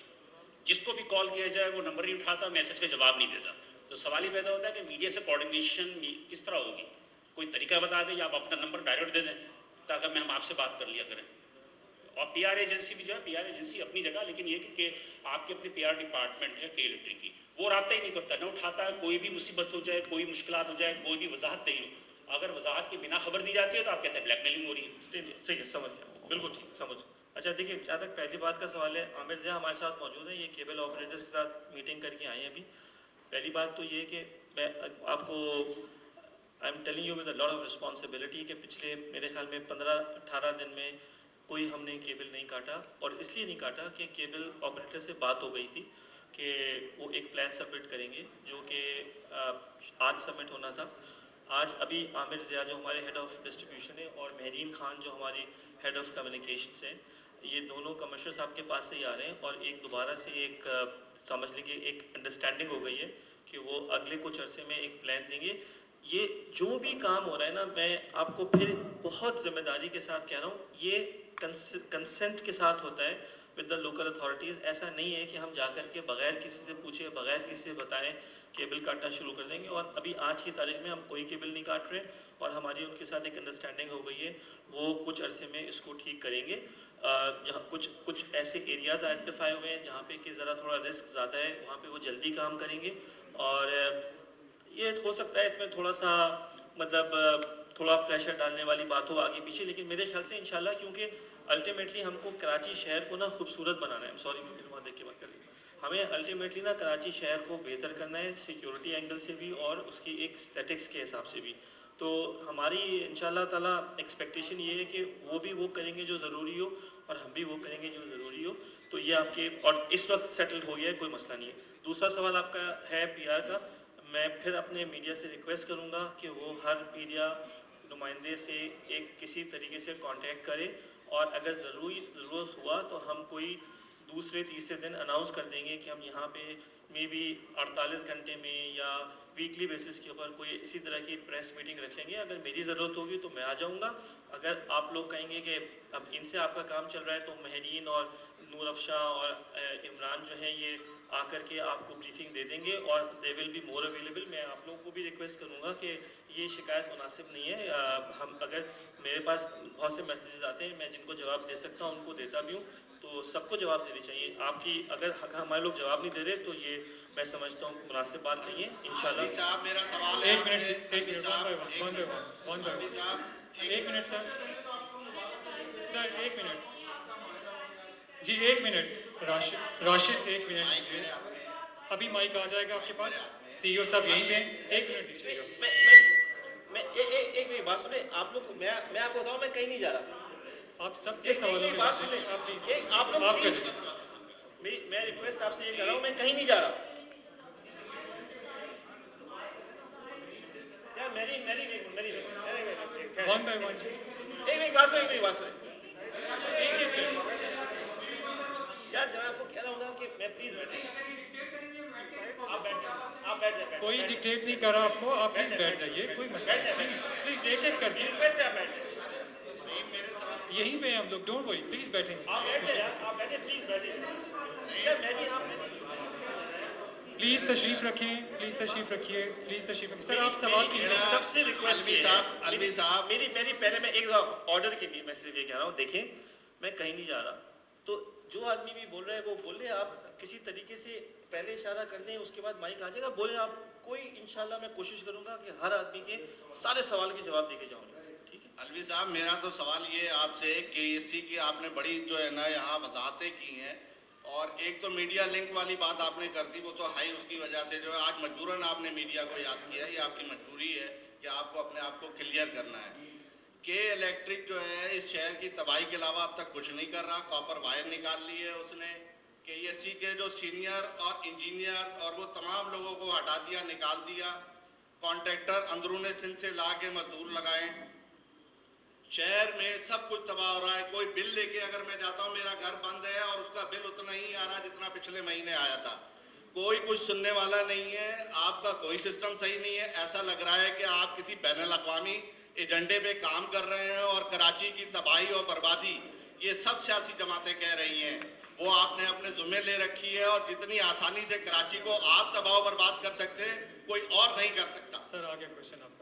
جس کو بھی کال کیا جائے وہ نمبر نہیں اٹھاتا, میسج کا جواب نہیں دیتا. تو سوال یہ پیدا ہوتا ہے کہ میڈیا سے کوارڈینیشن کس طرح ہوگی؟ کوئی طریقہ بتا دیں یا آپ اپنا نمبر ڈائریکٹ دے دیں تاکہ ہم آپ سے بات کر لیا کریں. اور PR ایجنسی بھی جو ہے, PR ایجنسی اپنی جگہ, لیکن یہ کہ آپ کے اپنے PR ڈپارٹمنٹ ہے کہ الیکٹرک کی, وہ رابطہ ہی نہیں کرتا, نہ اٹھاتا ہے. کوئی بھی مصیبت ہو جائے, کوئی مشکلات ہو جائے, کوئی بھی وضاحت نہیں ہو, اگر وضاحت کے بنا خبر دی جاتی ہے تو آپ کہتے ہیں بلیک میلنگ ہو رہی ہے. صحیح ہے, سمجھ گیا, بالکل ٹھیک سمجھ. اچھا دیکھیے, جہاں تک پہلی بات کا سوال ہے, عامر ضیاء ہمارے ساتھ موجود ہیں, یہ کیبل آپریٹرس کے ساتھ میٹنگ کر کے آئے ہیں ابھی. پہلی بات تو یہ کہ میں آپ کو I am telling you with a lot of responsibility کہ پچھلے میرے خیال میں 15-18 دن میں کوئی ہم نے کیبل نہیں کاٹا, اور اس لیے نہیں کاٹا کہ کیبل آپریٹر سے بات ہو گئی تھی کہ وہ ایک پلان سبمٹ کریں گے جو کہ آج سبمٹ ہونا تھا. آج ابھی عامر ضیاء جو ہمارے ہیڈ آف ڈسٹریبیوشن ہے اور مہرین خان جو ہماری ہیڈ آف کمیونیکیشنس ہیں, یہ دونوں کمشنر صاحب کے پاس سے ہی آ رہے ہیں, اور ایک دوبارہ سے ایک سمجھ لیں کہ ایک انڈرسٹینڈنگ ہو گئی ہے کہ وہ اگلے کچھ عرصے میں ایک پلان دیں گے. یہ جو بھی کام ہو رہا ہے نا, میں آپ کو پھر بہت ذمہ داری کے ساتھ کہہ رہا ہوں, یہ کنسنٹ کے ساتھ ہوتا ہے ود دا لوکل اتھارٹیز. ایسا نہیں ہے کہ ہم جا کر کے بغیر کسی سے پوچھے, بغیر کسی سے بتائیں کیبل کاٹنا شروع کر دیں گے. اور ابھی آج کی تاریخ میں ہم کوئی کیبل نہیں کاٹ رہے, اور ہماری ان کے ساتھ ایک انڈرسٹینڈنگ ہو گئی ہے, وہ کچھ عرصے میں اس کو ٹھیک کریں گے. جہاں کچھ ایسے ایریاز آئیڈینٹیفائی ہوئے ہیں جہاں پہ کہ ذرا تھوڑا رسک زیادہ ہے, وہاں پہ وہ جلدی کام کریں گے. اور یہ ہو سکتا ہے اس میں تھوڑا سا مطلب تھوڑا پریشر ڈالنے والی بات ہو آگے پیچھے, لیکن میرے خیال سے انشاءاللہ, کیونکہ الٹیمیٹلی ہم کو کراچی شہر کو نا خوبصورت بنانا ہے. سوری میں وہاں دیکھ کے بات کر لی, ہمیں الٹیمیٹلی نا کراچی شہر کو بہتر کرنا ہے, سیکیورٹی اینگل سے بھی اور اس کی ایک اسٹیٹکس کے حساب سے بھی. تو ہماری انشاءاللہ تعالیٰ ایکسپیکٹیشن یہ ہے کہ وہ بھی وہ کریں گے جو ضروری ہو اور ہم بھی وہ کریں گے جو ضروری ہو. تو یہ آپ کے اور اس وقت سیٹل ہو گیا ہے, کوئی مسئلہ نہیں ہے. دوسرا سوال آپ کا ہے پی آر کا. میں پھر اپنے میڈیا سے ریکویسٹ کروں گا کہ وہ ہر میڈیا نمائندے سے ایک کسی طریقے سے کانٹیکٹ کرے, اور اگر ضرورت ہوا تو ہم کوئی دوسرے تیسرے دن اناؤنس کر دیں گے کہ ہم یہاں پہ مے بی 48 گھنٹے میں یا ویکلی بیسس کے اوپر کوئی اسی طرح کی پریس میٹنگ رکھیں گے. اگر میری ضرورت ہوگی تو میں آ جاؤں گا. اگر آپ لوگ کہیں گے کہ اب ان سے آپ کا کام چل رہا ہے تو مہرین اور نور افشاں اور عمران جو ہیں یہ آ کر کے آپ کو بریفنگ دے دیں گے, اور دے ول بی مور اویلیبل. میں آپ لوگوں کو بھی ریکویسٹ کروں گا کہ یہ شکایت مناسب نہیں ہے. ہم اگر میرے پاس بہت سے میسیجز آتے ہیں, میں جن کو جواب دے سکتا ہوں ان کو دیتا بھی ہوں, تو سب کو جواب دینی چاہیے. آپ کی اگر ہمارے لوگ جواب نہیں دے رہے تو یہ میں سمجھتا ہوں مناسب بات نہیں ہے. انشاءاللہ صاحب میرا سوال ہے ایک منٹ سر, سر ایک منٹ جی, ایک منٹ راشد ایک منٹ دیجیے. ابھی مائک آ جائے گا آپ کے پاس, سی او صاحب یہیں پہ ہیں, ایک منٹ دیجیے گا. میں ایک میری بات سنیں آپ لوگ. میں آپ کو بتاؤں میں کہیں نہیں جا رہا. آپ سب کے سوالوں بات میں سنیں, آپ پلیز آپ لوگ آپ کر دیجیے. میں ریکویسٹ آپ سے یہ کر رہا ہوں, میں کہیں نہیں جا رہا. یار میری ون بائی ون ایک بات سنیں. ایک یار جب آپ کو کہہ رہا ہوں نا کہ میں پلیز بیٹھیں, آپ بیٹھ جائیں. کوئی ڈکٹیٹ نہیں کر رہا آپ کو, آپ پلیز بیٹھ جائیے, کوئی مسئلہ نہیں. پلیز ایک ایک کر کے ریکویسٹ ہے, آپ بیٹھ جائیں. یہیں پہ ہم لوگ, ڈونٹ وری, پلیز بیٹھیں. آپ بیٹھ جائیں یار, آپ بیٹھیں پلیز بیٹھیں. یار میں بھی آپ پلیز تشریف رکھیں, پلیز تشریف رکھیے, پلیز تشریف رکھیے. سر آپ سوال کیجیے. سب سے ریکویسٹ الوی صاحب میری پہلے میں ایک آرڈر کے لیے میں صرف یہ کہہ رہا ہوں, دیکھیں میں کہیں نہیں جا رہا, تو جو آدمی بھی بول رہا ہے وہ بول رہے. آپ کسی طریقے سے پہلے اشارہ کر دیں, اس کے بعد مائک آ جائے گا, بولے آپ. کوئی انشاءاللہ میں کوشش کروں گا کہ ہر آدمی کے سارے سوال کے جواب دے کے جاؤں گا. ٹھیک ہے الوی صاحب, میرا تو سوال یہ ہے آپ سے کہ اس کی آپ نے بڑی جو ہے نا یہاں وضاحتیں کی ہیں, اور ایک تو میڈیا لنک والی بات آپ نے کر دی, وہ تو ہائی, اس کی وجہ سے جو ہے آج مجبوراً آپ نے میڈیا کو یاد کیا ہے. یہ آپ کی مجبوری ہے کہ آپ کو اپنے آپ کو کلیئر کرنا ہے کہ الیکٹرک جو ہے اس شہر کی تباہی کے علاوہ اب تک کچھ نہیں کر رہا. کاپر وائر نکال لی ہے اس نے, کہ ایس سی کے جو سینئر اور انجینئر اور وہ تمام لوگوں کو ہٹا دیا, نکال دیا. کانٹریکٹر اندرون سندھ سے لا کے مزدور لگائے. شہر میں سب کچھ تباہ ہو رہا ہے. کوئی بل لے کے اگر میں جاتا ہوں, میرا گھر بند ہے اور اس کا بل اتنا ہی آ رہا جتنا پچھلے مہینے آیا تھا. کوئی کچھ سننے والا نہیں ہے. آپ کا کوئی سسٹم صحیح نہیں ہے. ایسا لگ رہا ہے کہ آپ کسی بین الاقوامی ایجنڈے پہ کام کر رہے ہیں, اور کراچی کی تباہی اور بربادی یہ سب سیاسی جماعتیں کہہ رہی ہیں, وہ آپ نے اپنے ذمہ لے رکھی ہے. اور جتنی آسانی سے کراچی کو آپ تباہ و برباد کر سکتے ہیں, کوئی اور نہیں کر سکتا. سر آگے کوشچن آپ کا.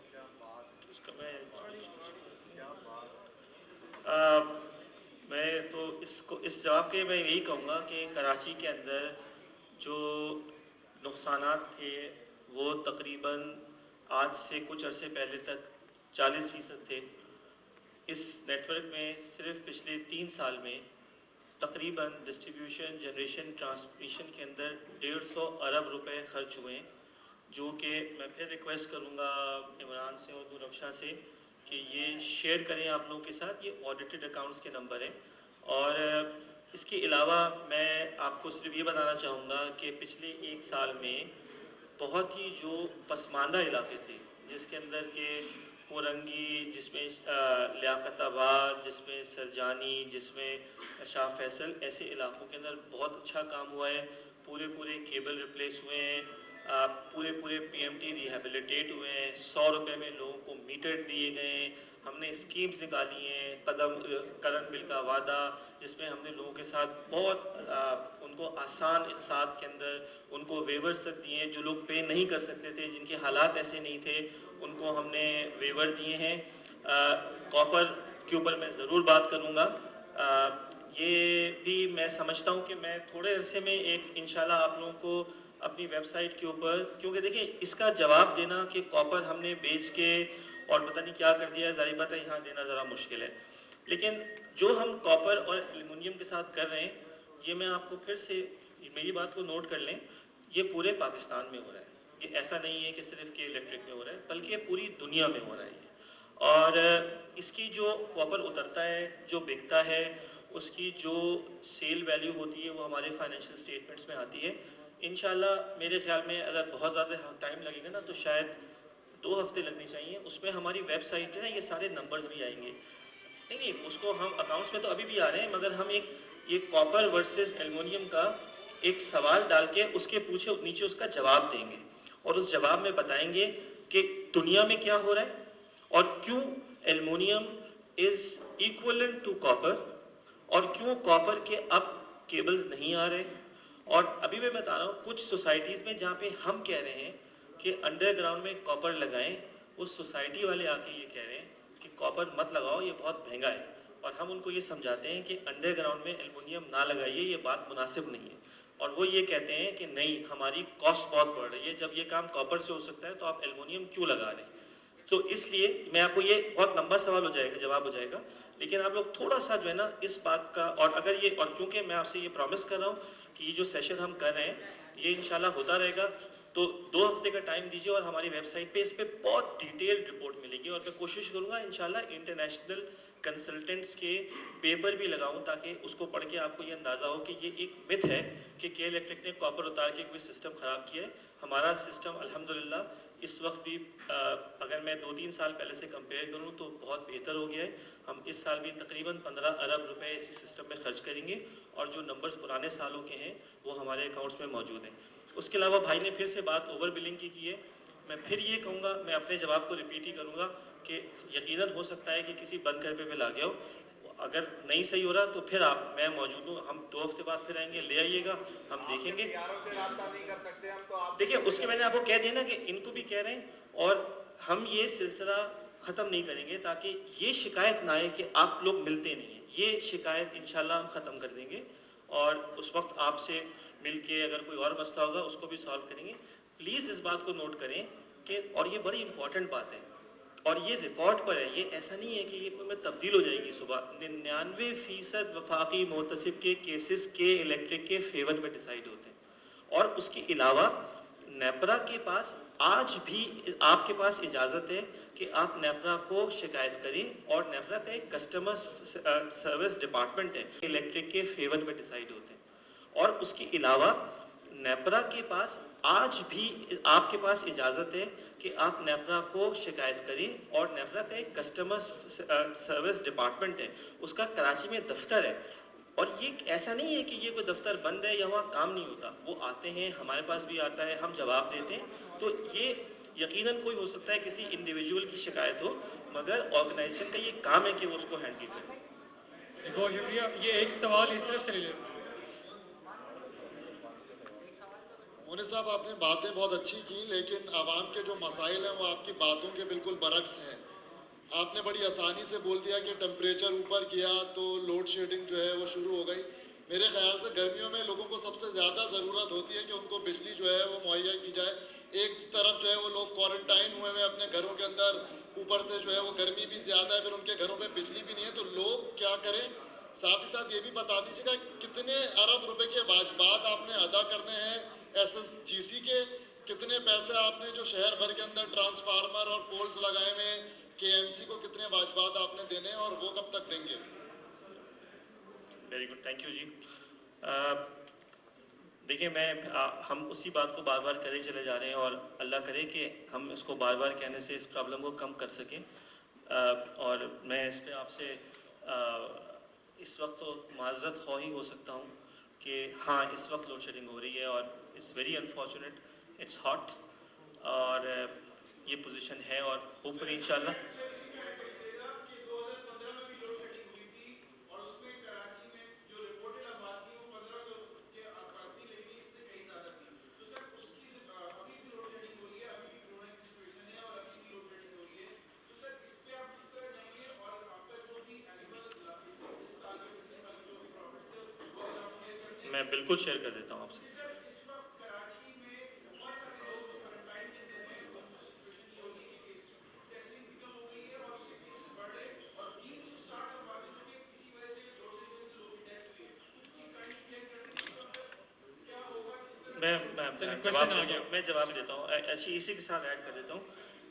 میں تو اس جواب کے میں یہی کہوں گا کہ کراچی کے اندر جو نقصانات تھے وہ تقریباً آج سے کچھ عرصے پہلے تک 40% تھے. اس نیٹ ورک میں صرف پچھلے 3 سال میں تقریباً ڈسٹریبیوشن, جنریشن, ٹرانسمیشن کے اندر 150 ارب روپے خرچ ہوئے ہیں, جو کہ میں پھر ریکویسٹ کروں گا عمران سے اور نور افشاں سے کہ یہ شیئر کریں آپ لوگوں کے ساتھ. یہ آڈیٹڈ اکاؤنٹس کے نمبر ہیں. اور اس کے علاوہ میں آپ کو صرف یہ بتانا چاہوں گا کہ پچھلے 1 سال میں بہت ہی جو پسماندہ علاقے تھے, جس کے اندر کہ کورنگی, جس میں لیاقت آباد, جس میں سرجانی, جس میں شاہ فیصل, ایسے علاقوں کے اندر بہت اچھا کام ہوا ہے. پورے کیبل ریپلیس ہوئے ہیں, پورے PMT ریہیبلیٹیٹ ہوئے ہیں, 100 روپے میں لوگوں کو میٹر دیے گئے ہیں. ہم نے اسکیمز نکالی ہیں, کرنٹ بل کا وعدہ, جس میں ہم نے لوگوں کے ساتھ بہت ان کو آسان اقساط کے اندر ان کو ویورز تک دیے ہیں. جو لوگ پے نہیں کر سکتے تھے, جن کے حالات ایسے نہیں تھے, ان کو ہم نے ویور دیے ہیں. کاپر کے اوپر میں ضرور بات کروں گا. یہ بھی میں سمجھتا ہوں کہ میں تھوڑے عرصے میں ایک انشاءاللہ آپ لوگوں کو اپنی ویب سائٹ کے اوپر, کیونکہ دیکھیں اس کا جواب دینا کہ کاپر ہم نے بیچ کے اور پتہ نہیں کیا کر دیا ہے, ظاہر بات ہے یہاں دینا ذرا مشکل ہے. لیکن جو ہم کاپر اور ایلومینیم کے ساتھ کر رہے ہیں, یہ میں آپ کو پھر سے میری بات کو نوٹ کر لیں, یہ پورے پاکستان میں ہو رہا ہے. یہ ایسا نہیں ہے کہ صرف کہ الیکٹرک میں ہو رہا ہے, بلکہ پوری دنیا میں ہو رہا ہے. اور اس کی جو کاپر اترتا ہے، جو بکتا ہے، اس کی جو سیل ویلیو ہوتی ہے وہ ہمارے فائنینشیل اسٹیٹمنٹس میں آتی ہے. انشاءاللہ میرے خیال میں اگر بہت زیادہ ٹائم لگے گا نا تو شاید 2 ہفتے لگنے چاہیے. اس میں ہماری ویب سائٹ پہ نا یہ سارے نمبرز بھی آئیں گے. نہیں اس کو ہم اکاؤنٹس میں تو ابھی بھی آ رہے ہیں، مگر ہم ایک یہ کاپر ورسز ایلومینیم کا ایک سوال ڈال کے اس کے پوچھے نیچے اس کا جواب دیں گے، اور اس جواب میں بتائیں گے کہ دنیا میں کیا ہو رہا ہے اور کیوں aluminium is equivalent to copper, اور کیوں کاپر کے اب کیبلز نہیں آ رہے. اور ابھی میں بتا رہا ہوں کچھ سوسائٹیز میں جہاں پہ ہم کہہ رہے ہیں کہ انڈر گراؤنڈ میں کاپر لگائیں، اس سوسائٹی والے آ کے یہ کہہ رہے ہیں کہ کاپر مت لگاؤ، یہ بہت مہنگا ہے. اور ہم ان کو یہ سمجھاتے ہیں کہ انڈر گراؤنڈ میں ایلومینیم نہ لگائیے، یہ بات مناسب نہیں ہے. اور وہ یہ کہتے ہیں کہ نہیں ہماری کاسٹ بہت بڑھ رہی ہے، جب یہ کام کاپر سے ہو سکتا ہے تو آپ ایلومینیم کیوں لگا رہے ہیں. تو اس لیے میں آپ کو یہ بہت لمبا سوال ہو جائے گا، جواب ہو جائے گا، لیکن آپ لوگ تھوڑا سا جو ہے نا اس بات کا، اور اگر یہ، اور چونکہ میں آپ سے یہ پرومس کر رہا ہوں کہ یہ جو سیشن ہم کر رہے ہیں یہ انشاءاللہ ہوتا رہے گا، تو 2 ہفتے کا ٹائم دیجیے اور ہماری ویب سائٹ پہ اس پہ بہت ڈیٹیلڈ رپورٹ ملے گی. اور میں کوشش کروں گا انشاءاللہ انٹرنیشنل کنسلٹنٹس کے پیپر بھی لگاؤں تاکہ اس کو پڑھ کے آپ کو یہ اندازہ ہو کہ یہ ایک متھ ہے کہ کے الیکٹرک نے کاپر اتار کے کوئی سسٹم خراب کیا ہے. ہمارا سسٹم الحمدللہ اس وقت بھی اگر میں 2-3 سال پہلے سے کمپیئر کروں تو بہت بہتر ہو گیا ہے. ہم اس سال بھی تقریباً 15 ارب روپے اسی سسٹم میں خرچ کریں گے، اور جو نمبرز پرانے سالوں کے ہیں وہ ہمارے اکاؤنٹس میں موجود ہیں. اس کے علاوہ بھائی نے پھر سے بات اوور بلنگ کی ہے. میں پھر یہ کہوں گا، میں اپنے جواب کو ریپیٹ ہی کروں گا کہ یقیناً ہو سکتا ہے کہ کسی بند کرپے پہ لا گیا ہو. اگر نہیں صحیح ہو رہا تو پھر میں موجود ہوں، ہم 2 ہفتے بعد پھر آئیں گے، لے آئیے گا، ہم دیکھیں گے. دیکھیں اس کے میں نے آپ کو کہہ دیا نا کہ ان کو بھی کہہ رہے ہیں، اور ہم یہ سلسلہ ختم نہیں کریں گے تاکہ یہ شکایت نہ آئے کہ آپ لوگ ملتے نہیں ہیں. یہ شکایت انشاءاللہ ہم ختم کر دیں گے، اور اس وقت آپ سے مل کے اگر کوئی اور مسئلہ ہوگا اس کو بھی سالو کریں گے. پلیز اس بات کو نوٹ کریں کہ، اور یہ بڑی امپورٹنٹ بات ہے اور یہ ریکارڈ پر ہے، یہ ایسا نہیں ہے کہ یہ کوئی میں تبدیل ہو جائے گی صبح. 99% وفاقی محتسب کے کیسز کے الیکٹرک کے فیور میں ڈیسائیڈ ہوتے ہیں. اور اس کے علاوہ نیپرا کے پاس آج بھی آپ کے پاس اجازت ہے کہ آپ نیپرا کو شکایت کریں، اور نیپرا کا ایک کسٹمر سروس ڈپارٹمنٹ ہے، الیکٹرک کے فیور میں ڈیسائیڈ ہوتے ہیں. اور اس کے علاوہ نیپرا کے پاس آج بھی آپ کے پاس اجازت ہے کہ آپ نیپرا کو شکایت کریں، اور نیپرا کا ایک کسٹمر سروس ڈپارٹمنٹ ہے، اس کا کراچی میں دفتر ہے. اور یہ ایسا نہیں ہے کہ یہ کوئی دفتر بند ہے یا وہاں کام نہیں ہوتا، وہ آتے ہیں، ہمارے پاس بھی آتا ہے، ہم جواب دیتے ہیں. تو یہ یقیناً کوئی ہو سکتا ہے کسی انڈیویجول کی شکایت ہو، مگر آرگنائزیشن کا یہ کام ہے کہ وہ اس کو ہینڈل کرے. بہت شکریہ. یہ ایک سوال اس طرف سے لے لیں. مونی صاحب آپ نے باتیں بہت اچھی کی، لیکن عوام کے جو مسائل ہیں وہ آپ کی باتوں کے بالکل برعکس ہیں. آپ نے بڑی آسانی سے بول دیا کہ ٹمپریچر اوپر گیا تو لوڈ شیڈنگ جو ہے وہ شروع ہو گئی. میرے خیال سے گرمیوں میں لوگوں کو سب سے زیادہ ضرورت ہوتی ہے کہ ان کو بجلی جو ہے وہ مہیا کی جائے. ایک طرف جو ہے وہ لوگ کوارنٹائن ہوئے ہوئے اپنے گھروں کے اندر، اوپر سے جو ہے وہ گرمی بھی زیادہ ہے، پھر ان کے گھروں میں بجلی بھی نہیں ہے، تو لوگ کیا کریں؟ ساتھ ہی ساتھ یہ بھی بتا دیجیے گا کتنے ارب روپے کے واجبات آپ نے ادا کرنے ہیں ایس ایس جی سی کے، کتنے پیسے آپ نے جو شہر بھر کے اندر ٹرانسفارمر اور پولز لگائے ہوئے ہیں، کے ایم سی کو کتنے واجبات آپ نے دینے ہیں اور وہ کب تک دیں گے؟ ویری گڈ، تھینک یو جی. دیکھیں ہم اسی بات کو بار بار کرے چلے جا رہے ہیں، اور اللہ کرے کہ ہم اس کو بار بار کہنے سے اس پرابلم کو کم کر سکیں. اور میں اس پہ آپ سے اس وقت تو معذرت خواہ ہی ہو سکتا ہوں کہ ہاں اس وقت لوڈ شیڈنگ ہو رہی ہے، اور it's very unfortunate, it's hot, اور یہ پوزیشن ہے، اور ہوپ فلی انشاءاللہ. میں بالکل شیئر کر دیتا ہوں آپ سے. میں جواب دیتا ہوں اسی کے ساتھ ایڈ کر دیتا ہوں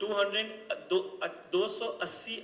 280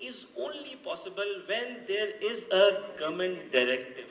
is only possible when there is a government directive.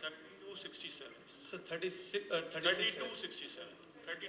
3267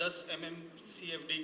10 MMCFD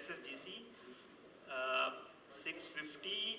SSGC 650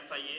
FIA,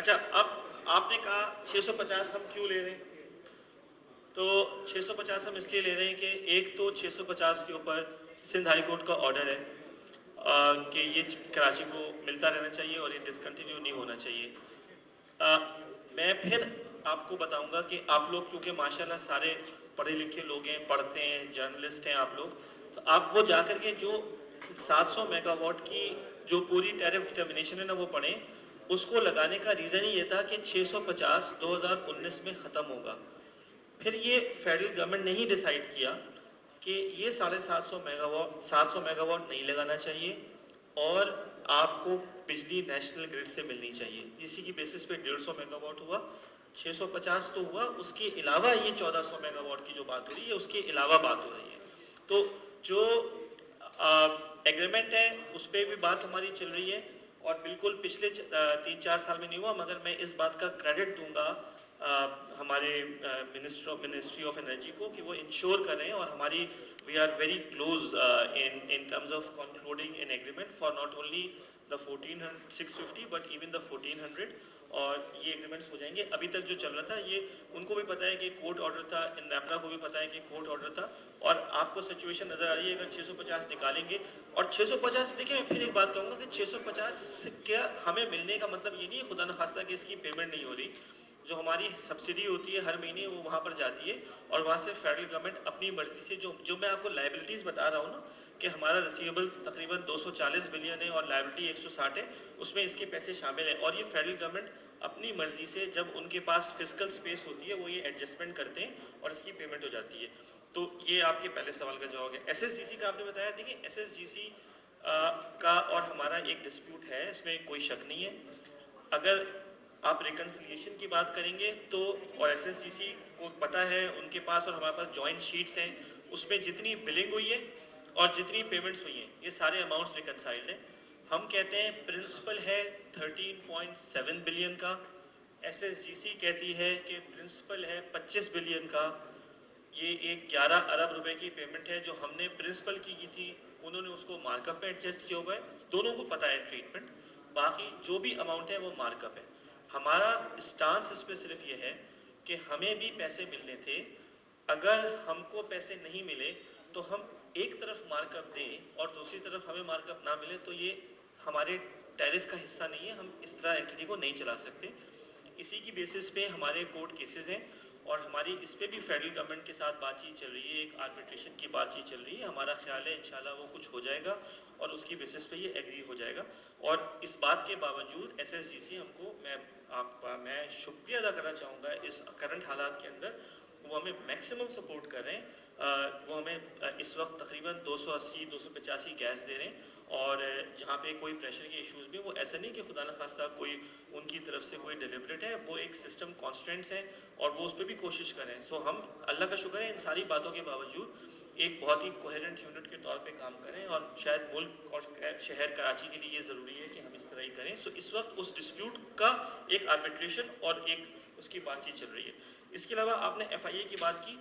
اچھا اب آپ نے کہا 650 ہم کیوں لے رہے ہیں؟ تو 650 ہم اس لیے لے رہے ہیں کہ ایک تو 650 کے اوپر سندھ ہائی کورٹ کا آرڈر ہے کہ یہ کراچی کو ملتا رہنا چاہیے اور یہ ڈسکنٹینیو نہیں ہونا چاہیے. میں پھر آپ کو بتاؤں گا کہ آپ لوگ کیونکہ ماشاءاللہ سارے پڑھے لکھے لوگ ہیں, پڑھتے ہیں, جرنلسٹ ہیں آپ لوگ, تو آپ وہ جا کر کے جو 700 میگا واٹ کی جو پوری ٹیرف ڈٹرمنیشن ہے نا وہ پڑھیں. اس کو لگانے کا ریزن ہی یہ تھا کہ 650 2019 میں ختم ہوگا. پھر یہ فیڈرل گورنمنٹ نے ہی ڈیسائیڈ کیا کہ یہ 750 میگا واٹ نہیں لگانا چاہیے اور آپ کو بجلی نیشنل گرڈ سے ملنی چاہیے. اسی کی بیسس پہ 150 میگا واٹ ہوا, 650 تو ہوا, اس کے علاوہ یہ 1400 میگا واٹ کی جو بات ہو رہی ہے اس کے علاوہ بات ہو رہی ہے. تو جو ایگریمنٹ ہے اس پہ بھی بات ہماری چل رہی ہے اور بالکل پچھلے 3-4 سال میں نہیں ہوا, مگر میں اس بات کا کریڈٹ دوں گا ہمارے منسٹری آف انرجی کو کہ وہ انشور کریں اور ہماری we are very close in terms of concluding an agreement for not only the 650 but even the 1400 اور یہ ایگریمنٹس ہو جائیں گے. ابھی تک جو چل رہا تھا یہ ان کو بھی پتا ہے کہ کورٹ آرڈر تھا, نیپرا کو بھی پتا ہے کہ کورٹ آرڈر تھا, اور آپ کو سچویشن نظر آ رہی ہے اگر 650 نکالیں گے اور 650 دیکھیں میں پھر ایک بات کہوں گا کہ 650 سے کیا ہمیں ملنے کا مطلب یہ نہیں ہے خدا نخواستہ کہ اس کی پیمنٹ نہیں ہو رہی. جو ہماری سبسڈی ہوتی ہے ہر مہینے وہ وہاں پر جاتی ہے اور وہاں سے فیڈرل گورنمنٹ اپنی مرضی سے جو میں آپ کو لائبلٹیز بتا رہا ہوں نا کہ ہمارا ریسیویبل تقریباً 240 بلین ہے اور لائبلٹی 160 ہے, اس میں اس کے پیسے شامل ہیں اور یہ فیڈرل گورنمنٹ اپنی مرضی سے جب ان کے پاس فسکل سپیس ہوتی ہے وہ یہ ایڈجسٹمنٹ کرتے ہیں اور اس کی پیمنٹ ہو جاتی ہے. تو یہ آپ کے پہلے سوال کا جواب ہے. ایس ایس جی سی کا آپ نے بتایا, دیکھیں ایس ایس جی سی کا اور ہمارا ایک ڈسپیوٹ ہے, اس میں کوئی شک نہیں ہے. اگر آپ ریکنسیلیشن کی بات کریں گے تو اور ایس ایس جی سی کو پتا ہے ان کے پاس اور ہمارے پاس جوائنٹ شیٹس ہیں, اس میں جتنی بلنگ ہوئی ہے اور جتنی پیمنٹس ہوئی ہیں یہ سارے اماؤنٹس ریکنسائلڈ ہیں. ہم کہتے ہیں پرنسپل ہے 13.7 بلین کا, ایس ایس جی سی کہتی ہے کہ پرنسپل ہے 25 بلین کا. یہ ایک 11 ارب روپے کی پیمنٹ ہے جو ہم نے پرنسپل کی تھی, انہوں نے اس کو مارک اپ میں ایڈجسٹ کیا ہوا ہے, دونوں کو پتا ہے ٹریٹمنٹ, باقی جو بھی اماؤنٹ ہے وہ مارک اپ ہے. ہمارا اسٹانس اس پہ صرف یہ ہے کہ ہمیں بھی پیسے ملنے تھے, اگر ہم کو پیسے نہیں ملے تو ہم ایک طرف مارک اپ دیں اور دوسری طرف ہمیں مارک اپ نہ ملے تو یہ ہمارے ٹیرف کا حصہ نہیں ہے, ہم اس طرح اینٹی کو نہیں چلا سکتے. اسی کی بیسس پہ ہمارے کورٹ کیسز ہیں اور ہماری اس پہ بھی فیڈرل گورنمنٹ کے ساتھ بات چیت چل رہی ہے, ایک آربیٹریشن کی بات چیت چل رہی ہے. ہمارا خیال ہے انشاءاللہ وہ کچھ ہو جائے گا اور اس کی بیسس پہ یہ ایگری ہو جائے گا. اور اس بات کے باوجود ایس ایس جی سی ہم کو میں شکریہ ادا کرنا چاہوں گا اس کرنٹ حالات کے اندر, وہ ہمیں میکسیمم سپورٹ کر رہے ہیں. وہ ہمیں اس وقت تقریباً 280-285 گیس دے رہے ہیں اور جہاں پہ کوئی پریشر کے ایشوز بھی, وہ ایسا نہیں کہ خدا نخواستہ کوئی ان کی طرف سے کوئی ڈیلیبریٹ ہے, وہ ایک سسٹم کانسٹنٹس ہیں اور وہ اس پہ بھی کوشش کریں. سو ہم اللہ کا شکر ہے ان ساری باتوں کے باوجود ایک بہت ہی کوہیرنٹ یونٹ کے طور پہ کام کریں اور شاید ملک اور شہر کراچی کے لیے یہ ضروری ہے کہ ہم اس طرح ہی کریں. سو اس وقت اس ڈسپیوٹ کا ایک آربیٹریشن اور ایک اس کی بات چیت چل رہی ہے. اس کے علاوہ آپ نے ایف آئی اے کی بات کی,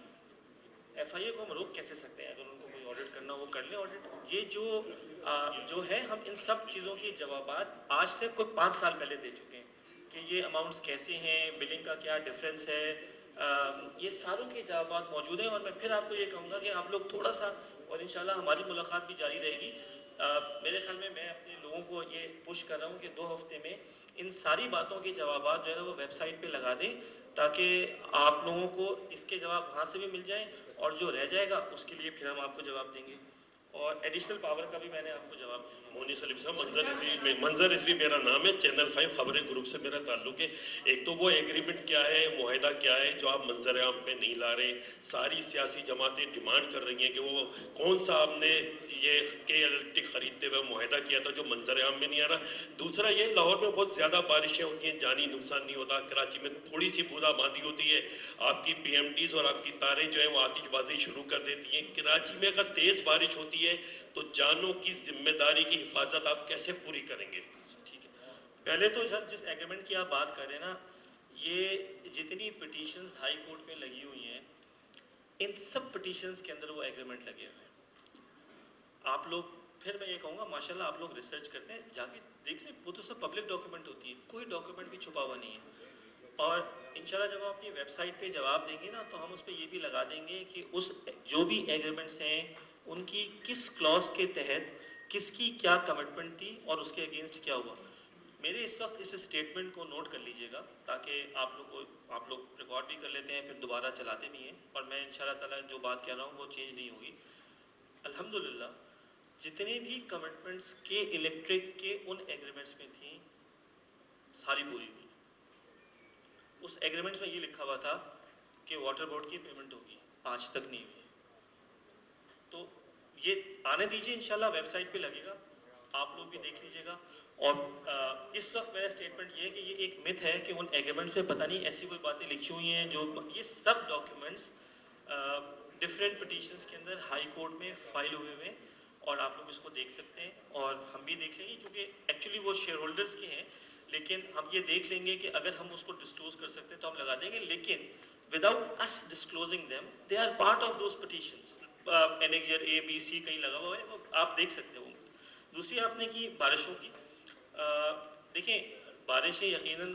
ایف آئی اے کو ہم روک کیسے سکتے ہیں؟ اگر ان کو کوئی آڈٹ کرنا وہ کر لیں آڈٹ. یہ جو ہے ہم ان سب چیزوں کے جوابات آج سے کوئی 5 سال پہلے دے چکے ہیں کہ یہ اماؤنٹس کیسے ہیں, بلنگ کا کیا ڈفرینس ہے, یہ ساروں کے جوابات موجود ہیں. اور میں پھر آپ کو یہ کہوں گا کہ آپ لوگ تھوڑا سا, اور انشاءاللہ ہماری ملاقات بھی جاری رہے گی, میرے خیال میں اپنے لوگوں کو یہ پش کر رہا ہوں کہ 2 ہفتے میں ان ساری باتوں کے جوابات جو ہے وہ ویب سائٹ پہ لگا دیں تاکہ آپ لوگوں کو اس کے جواب وہاں سے بھی مل جائیں اور جو رہ جائے گا اس کے لیے پھر ہم آپ کو جواب دیں گے. اور ایڈیشنل پاور کا بھی میں نے آپ کو جواب دیا. مونی سلیم صاحب, منظر رضوی میرا نام ہے, چینل 5 خبریں گروپ سے میرا تعلق ہے. ایک تو وہ ایگریمنٹ کیا ہے, معاہدہ کیا ہے جو آپ منظر عام پہ نہیں لا رہے؟ ساری سیاسی جماعتیں ڈیمانڈ کر رہی ہیں کہ وہ کون سا آپ نے یہ کے الیکٹرک خریدتے ہوئے معاہدہ کیا تھا جو منظر عام میں نہیں آ رہا. دوسرا یہ, لاہور میں بہت زیادہ بارشیں ہوتی ہیں, جانی نقصان نہیں ہوتا, کراچی میں تھوڑی سی بودا باندی ہوتی ہے, آپ کی پی ایم ٹیز اور آپ کی تاریں جو ہیں وہ آتش بازی شروع کر دیتی ہیں. کراچی میں اگر تیز بارش ہوتی ہے تو جانوں کی ذمہ داری کی حفاظت آپ کیسے پوری کریں گے؟ ٹھیک ہے, پہلے تو سر جس ایگریمنٹ کی آپ بات کر رہے ہیں نا, یہ جتنی پٹیشنز ہائی کورٹ میں لگی ہوئی ہیں ان سب پٹیشنز کے اندر وہ ایگریمنٹ لگے ہوئے ہیں. آپ لوگ پھر میں یہ کہوں گا ماشاءاللہ آپ لوگ ریسرچ کرتے ہیں, جا کے دیکھ لیں, وہ تو سب پبلک ڈاکیومنٹ ہوتی ہے, کوئی ڈاکیومنٹ بھی چھپا ہوا نہیں ہے. اور انشاءاللہ جب ہم اپنی ویب سائٹ پہ جواب دیں گے نا, تو ہم اس پہ یہ بھی لگا دیں گے کہ اس جو بھی ایگریمنٹس ہیں ان کی کس کلاس کے تحت کس کی کیا کمٹمنٹ تھی اور اس کے اگینسٹ کیا ہوا. میرے اس وقت اس اسٹیٹمنٹ کو نوٹ کر لیجئے گا تاکہ آپ لوگ ریکارڈ بھی کر لیتے ہیں, پھر دوبارہ چلاتے بھی ہیں, اور میں انشاءاللہ تعالیٰ جو بات کہہ رہا ہوں وہ چینج نہیں ہوگی. الحمدللہ جتنے بھی کمٹمنٹس کے الیکٹرک کے ان ایگریمنٹس میں تھیں ساری پوری ہوئی. اس ایگریمنٹس میں یہ لکھا ہوا تھا کہ واٹر بورڈ کی پیمنٹ ہوگی, آج تک نہیں ہوئی. تو یہ آنے دیجیے, انشاءاللہ ویب سائٹ پہ لگے گا, آپ لوگ بھی دیکھ لیجئے گا. اور اس وقت میرا اسٹیٹمنٹ یہ ہے کہ یہ ایک مت ہے کہ ان ایگریمنٹس میں پتہ نہیں ایسی کوئی باتیں لکھی ہوئی ہیں جو, یہ سب ڈاکیومنٹس ڈفرینٹ پٹیشنز کے اندر ہائی کورٹ میں فائل ہوئے ہوئے ہیں, اور آپ لوگ اس کو دیکھ سکتے ہیں اور ہم بھی دیکھ لیں گے, کیونکہ ایکچولی وہ شیئر ہولڈرز کے ہیں, لیکن ہم یہ دیکھ لیں گے کہ اگر ہم اس کو ڈسکلوز کر سکتے ہیں تو ہم لگا دیں گے, لیکن وداؤٹ اس disclosing them they are part of those petitions. Annexure A B C کہیں لگا ہوا ہے, وہ آپ دیکھ سکتے ہیں. وہ دوسری آپ نے کی بارشوں کی, دیکھیں بارشیں یقیناً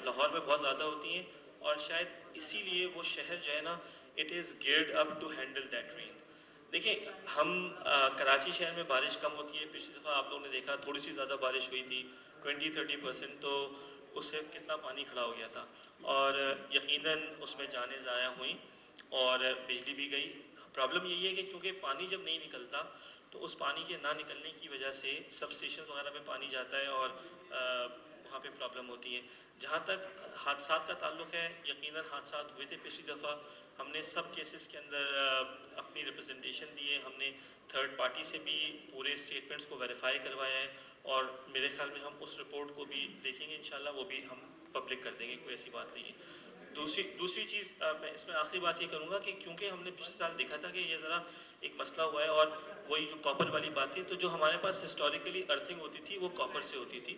لاہور میں بہت زیادہ ہوتی ہیں, اور شاید اسی لیے وہ شہر جو ہے نا it is geared up to handle that rain. دیکھیں ہم کراچی شہر میں بارش کم ہوتی ہے, پچھلی دفعہ آپ لوگوں نے دیکھا تھوڑی سی زیادہ بارش ہوئی تھی 20-30%, تو اس سے کتنا پانی کھڑا ہو گیا تھا, اور یقیناً اس میں جانیں ضائع ہوئیں اور بجلی بھی گئی. پرابلم یہی ہے کہ کیونکہ پانی جب نہیں نکلتا تو اس پانی کے نہ نکلنے کی وجہ سے سب اسٹیشنز وغیرہ میں پانی جاتا ہے اور وہاں پہ پرابلم ہوتی ہے. جہاں تک حادثات کا تعلق ہے, یقیناً حادثات ہوئے تھے پچھلی دفعہ, ہم نے سب کیسز کے اندر اپنی ریپرزنٹیشن دی ہے, ہم نے تھرڈ پارٹی سے بھی پورے اسٹیٹمنٹس کو ویریفائی کروایا ہے, اور میرے خیال میں ہم اس رپورٹ کو بھی دیکھیں گے انشاءاللہ, وہ بھی ہم پبلک کر دیں گے, کوئی ایسی بات نہیں ہے. دوسری چیز میں اس میں آخری بات یہ کروں گا کہ کیونکہ ہم نے پچھلے سال دیکھا تھا کہ یہ ذرا ایک مسئلہ ہوا ہے, اور وہی جو کاپر والی بات تھی, تو جو ہمارے پاس ہسٹوریکلی ارتھنگ ہوتی تھی وہ کاپر سے ہوتی تھی,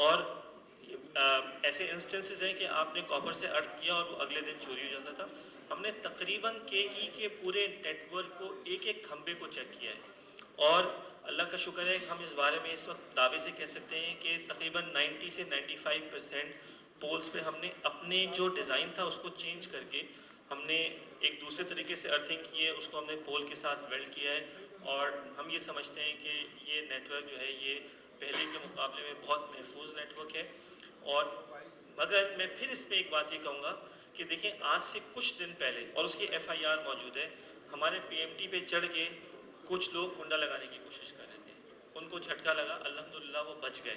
اور ایسے انسٹنسز ہیں کہ آپ نے کاپر سے ارتھ کیا اور وہ اگلے دن چوری ہو جاتا تھا. ہم نے تقریباً کے ای کے پورے نیٹ ورک کو ایک ایک کھمبے کو چیک کیا ہے, اور اللہ کا شکر ہے ہم اس بارے میں اس وقت دعوے سے کہہ سکتے ہیں کہ تقریباً 90 سے 95% پولز پہ ہم نے اپنے جو ڈیزائن تھا اس کو چینج کر کے ہم نے ایک دوسرے طریقے سے ارتھنگ کی ہے, اس کو ہم نے پول کے ساتھ ویلڈ کیا ہے, اور ہم یہ سمجھتے ہیں کہ یہ نیٹ ورک جو ہے یہ پہلے کے مقابلے میں بہت محفوظ نیٹ ورک ہے. اور مگر میں پھر اس پہ ایک بات یہ کہوں گا کہ دیکھیں آج سے کچھ دن پہلے, اور اس کی FIR موجود ہے, ہمارے PMT پہ چڑھ کے کچھ لوگ کنڈا لگانے کی کوشش کر رہے تھے, ان کو جھٹکا لگا, الحمدللہ وہ بچ گئے.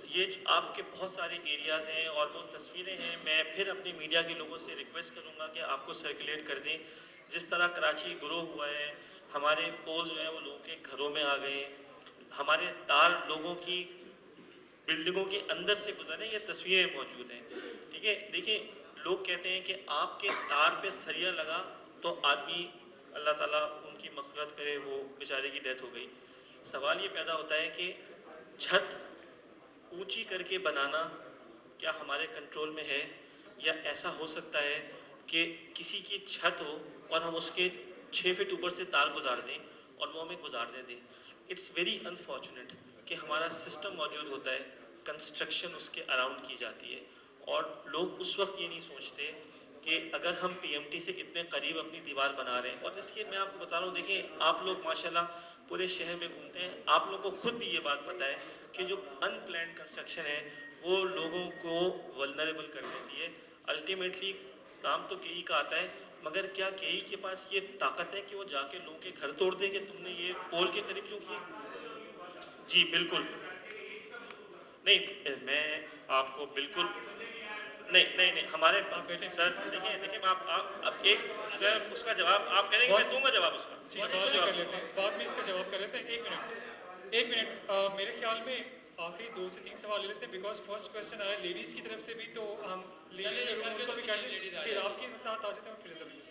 یہ آپ کے بہت سارے ایریاز ہیں اور وہ تصویریں ہیں, میں پھر اپنے میڈیا کے لوگوں سے ریکویسٹ کروں گا کہ آپ کو سرکولیٹ کر دیں. جس طرح کراچی گروہ ہوا ہے, ہمارے پولز جو ہیں وہ لوگوں کے گھروں میں آ گئے, ہمارے تار لوگوں کی بلڈنگوں کے اندر سے گزرے, یہ تصویریں موجود ہیں. ٹھیک ہے, دیکھیں لوگ کہتے ہیں کہ آپ کے تار پہ سریا لگا تو آدمی, اللہ تعالیٰ ان کی مغفرت کرے, وہ بیچارے کی ڈیتھ ہو گئی. سوال یہ پیدا ہوتا ہے کہ چھت اونچی کر کے بنانا کیا ہمارے کنٹرول میں ہے, یا ایسا ہو سکتا ہے کہ کسی کی چھت ہو اور ہم اس کے 6 فٹ اوپر سے تار گزار دیں اور وہ ہمیں گزارنے دیں. اٹس ویری انفارچونیٹ کہ ہمارا سسٹم موجود ہوتا ہے, کنسٹرکشن اس کے اراؤنڈ کی جاتی ہے, اور لوگ اس وقت یہ نہیں سوچتے کہ اگر ہم PMT سے اتنے قریب اپنی دیوار بنا رہے ہیں. اور اس کے میں آپ کو بتا رہا ہوں, دیکھیں آپ لوگ ماشاءاللہ پورے شہر میں گھومتے ہیں, آپ لوگوں کو خود بھی یہ بات پتہ ہے کہ جو ان پلانڈ کنسٹرکشن ہے وہ لوگوں کو ولنریبل کر دیتی ہے. الٹیمیٹلی کام تو KE کا آتا ہے, مگر کیا KE کے پاس یہ طاقت ہے کہ وہ جا کے لوگوں کے گھر توڑ دے کہ تم نے یہ پول کے قریب کیوں کیا؟ جی بالکل نہیں, میں آپ کو بالکل نہیں ہمارے سر دیکھیں میں آپ ایک اس کا جواب آپ کہہ رہے ہیں کہ میں دوں گا جواب اس کا. جی بعد میں اس کا جواب کر لیتے ہیں. ایک منٹ میرے خیال میں آخری 2 سے 3 سوال لے لیتے ہیں, بیکاز فرسٹ کویشچن آیا لیڈیز کی طرف سے بھی, تو ہم لیڈیز ان کو بھی کر لیں, پھر آپ کے ساتھ آ جاتے ہیں, پھر ادھر.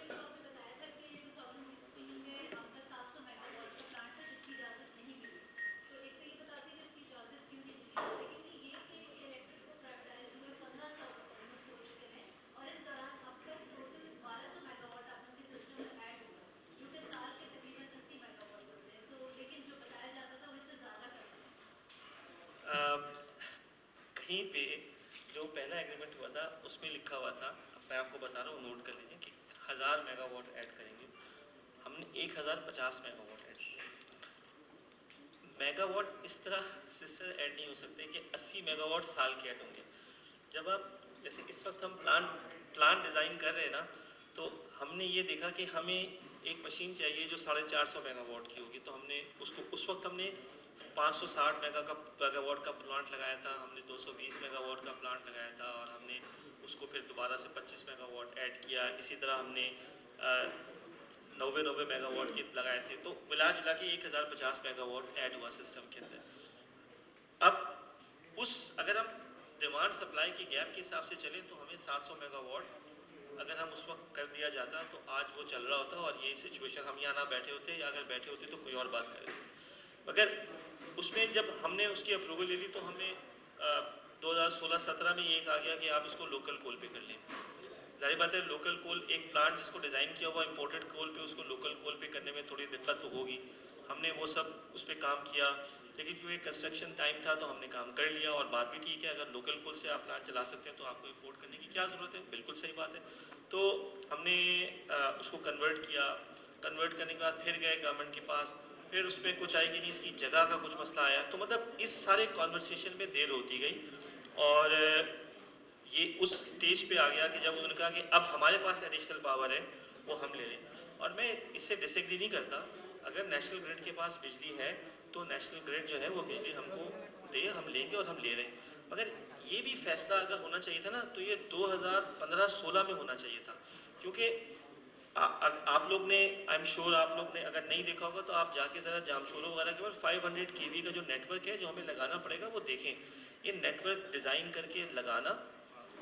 کہیں پہ جو پہلا ایگریمنٹ ہوا تھا اس میں لکھا ہوا تھا, میں آپ کو بتا رہا ہوں, نوٹ کر لیجیے کہ 1000 میگا واٹ ایڈ کریں گے. ہم نے 1050 میگا واٹ ایڈ کیا. میگا واٹ اس طرح سے ایڈ نہیں ہو سکتے کہ 80 میگا واٹ سال کے ایڈ ہوں گے. جب آپ جیسے اس وقت ہم پلان ڈیزائن کر رہے ہیں نا, تو ہم نے یہ دیکھا کہ ہمیں ایک مشین چاہیے جو 450 میگا واٹ کی ہوگی. تو ہم نے اس وقت ہم نے 560 میگا واٹ کا پلانٹ لگایا تھا, ہم نے 220 میگا واٹ کا پلانٹ لگایا تھا, اور ہم نے اس کو پھر دوبارہ سے 25 میگا واٹ ایڈ کیا. اسی طرح ہم نے 90 میگا واٹ کے لگائے تھے. تو ملا جلا کے 1050 میگا واٹ ایڈ ہوا سسٹم کے اندر. اب اگر ہم ڈیمانڈ سپلائی کی گیپ کے حساب سے چلیں تو ہمیں 700 میگا واٹ اگر ہم اس وقت کر دیا جاتا تو آج وہ چل رہا ہوتا, اور یہ سچویشن ہم یہاں نہ بیٹھے ہوتے, یا اگر بیٹھے ہوتے تو کوئی اور بات کرے ہوتے. مگر اس میں جب ہم نے اس کی اپروول لے لی تو ہمیں 2016-17 میں یہ کہا گیا کہ آپ اس کو لوکل کول پہ کر لیں. ظاہر بات ہے لوکل کول, ایک پلانٹ جس کو ڈیزائن کیا ہوا امپورٹڈ کول پہ, اس کو لوکل کول پہ کرنے میں تھوڑی دقت تو ہوگی. ہم نے وہ سب اس پہ کام کیا, لیکن کیونکہ کنسٹرکشن ٹائم تھا تو ہم نے کام کر لیا. اور بات بھی ٹھیک ہے, اگر لوکل کول سے آپ پلانٹ چلا سکتے ہیں تو آپ کو امپورٹ کرنے کی کیا ضرورت ہے, بالکل صحیح بات ہے. تو ہم نے اس کو کنورٹ کیا. کنورٹ کرنے کے بعد پھر گئے گورنمنٹ کے پاس, پھر اس میں کچھ آئی کہ نہیں, اس کی جگہ کا کچھ مسئلہ آیا. تو مطلب اس سارے کانورسیشن میں دیر ہوتی گئی, اور یہ اس سٹیج پہ آ گیا کہ جب انہوں نے کہا کہ اب ہمارے پاس ایڈیشنل پاور ہے وہ ہم لے لیں. اور میں اس سے ڈس ایگری نہیں کرتا, اگر نیشنل گریڈ کے پاس بجلی ہے تو نیشنل گریڈ جو ہے وہ بجلی ہم کو دے, ہم لیں گے اور ہم لے رہے ہیں. مگر یہ بھی فیصلہ اگر ہونا چاہیے تھا نا تو یہ 2015-16 میں ہونا چاہیے تھا. کیونکہ آپ لوگ نے, آئی ایم شیور آپ لوگ نے اگر نہیں دیکھا ہوگا تو آپ جا کے ذرا جامشورو وغیرہ کے بعد 500 kV کا جو نیٹ ورک ہے جو ہمیں لگانا پڑے گا وہ دیکھیں. یہ نیٹ ورک ڈیزائن کر کے لگانا,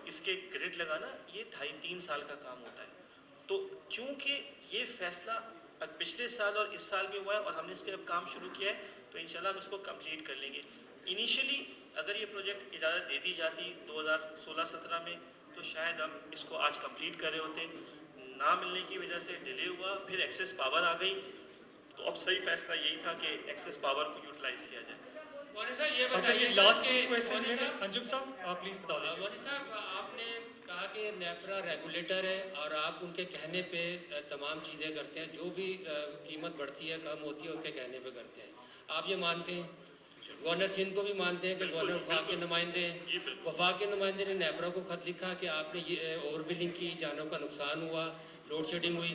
اس کے گرڈ لگانا, یہ 2.5-3 سال کا کام ہوتا ہے. تو چونکہ یہ فیصلہ پچھلے سال اور اس سال میں ہوا ہے اور ہم نے اس پہ اب کام شروع کیا ہے, تو انشاءاللہ ہم اس کو کمپلیٹ کر لیں گے. انیشلی اگر یہ پروجیکٹ اجازت دے دی جاتی 2016-17 میں تو شاید ہم اس کو آج کمپلیٹ کر رہے ہوتے. نہ ملنے کی وجہ سے ڈیلے ہوا, پھر ایکسیس پاور آ گئی, تو اب صحیح فیصلہ یہی تھا کہ ایکسیس پاور کو یوٹیلائز کیا جائے. اچھا جی, لاسٹ کویسچن ہے انجم صاحب, آپ پلیز بتا دیجیے. مولوی صاحب, آپ نے کہا کہ نیپرا ریگولیٹر ہے اور آپ ان کے کہنے پہ تمام چیزیں کرتے ہیں, جو بھی قیمت بڑھتی ہے کم ہوتی ہے اس کے کہنے پہ کرتے ہیں. آپ یہ مانتے ہیں؟ گورنر سندھ کو بھی مانتے ہیں کہ گورنر وفاق کے نمائندے ہیں, وفاق کے نمائندے نے نیپرا کو خط لکھا کہ آپ نے یہ اوور بلنگ کی, جانوں کا نقصان ہوا, لوڈ شیڈنگ ہوئی,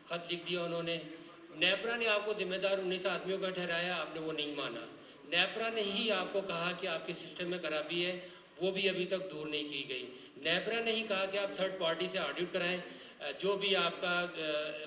خط لکھ دیا انہوں نے. نیپرا نے آپ کو ذمہ دار 19 آدمیوں کا ٹھہرایا, آپ نے وہ نہیں مانا. نیپرا نے ہی آپ کو کہا کہ آپ کے سسٹم میں خرابی ہے, وہ بھی ابھی تک دور نہیں کی گئی. نیپرا نے ہی کہا کہ آپ تھرڈ پارٹی سے آڈٹ کرائیں, جو بھی آپ کا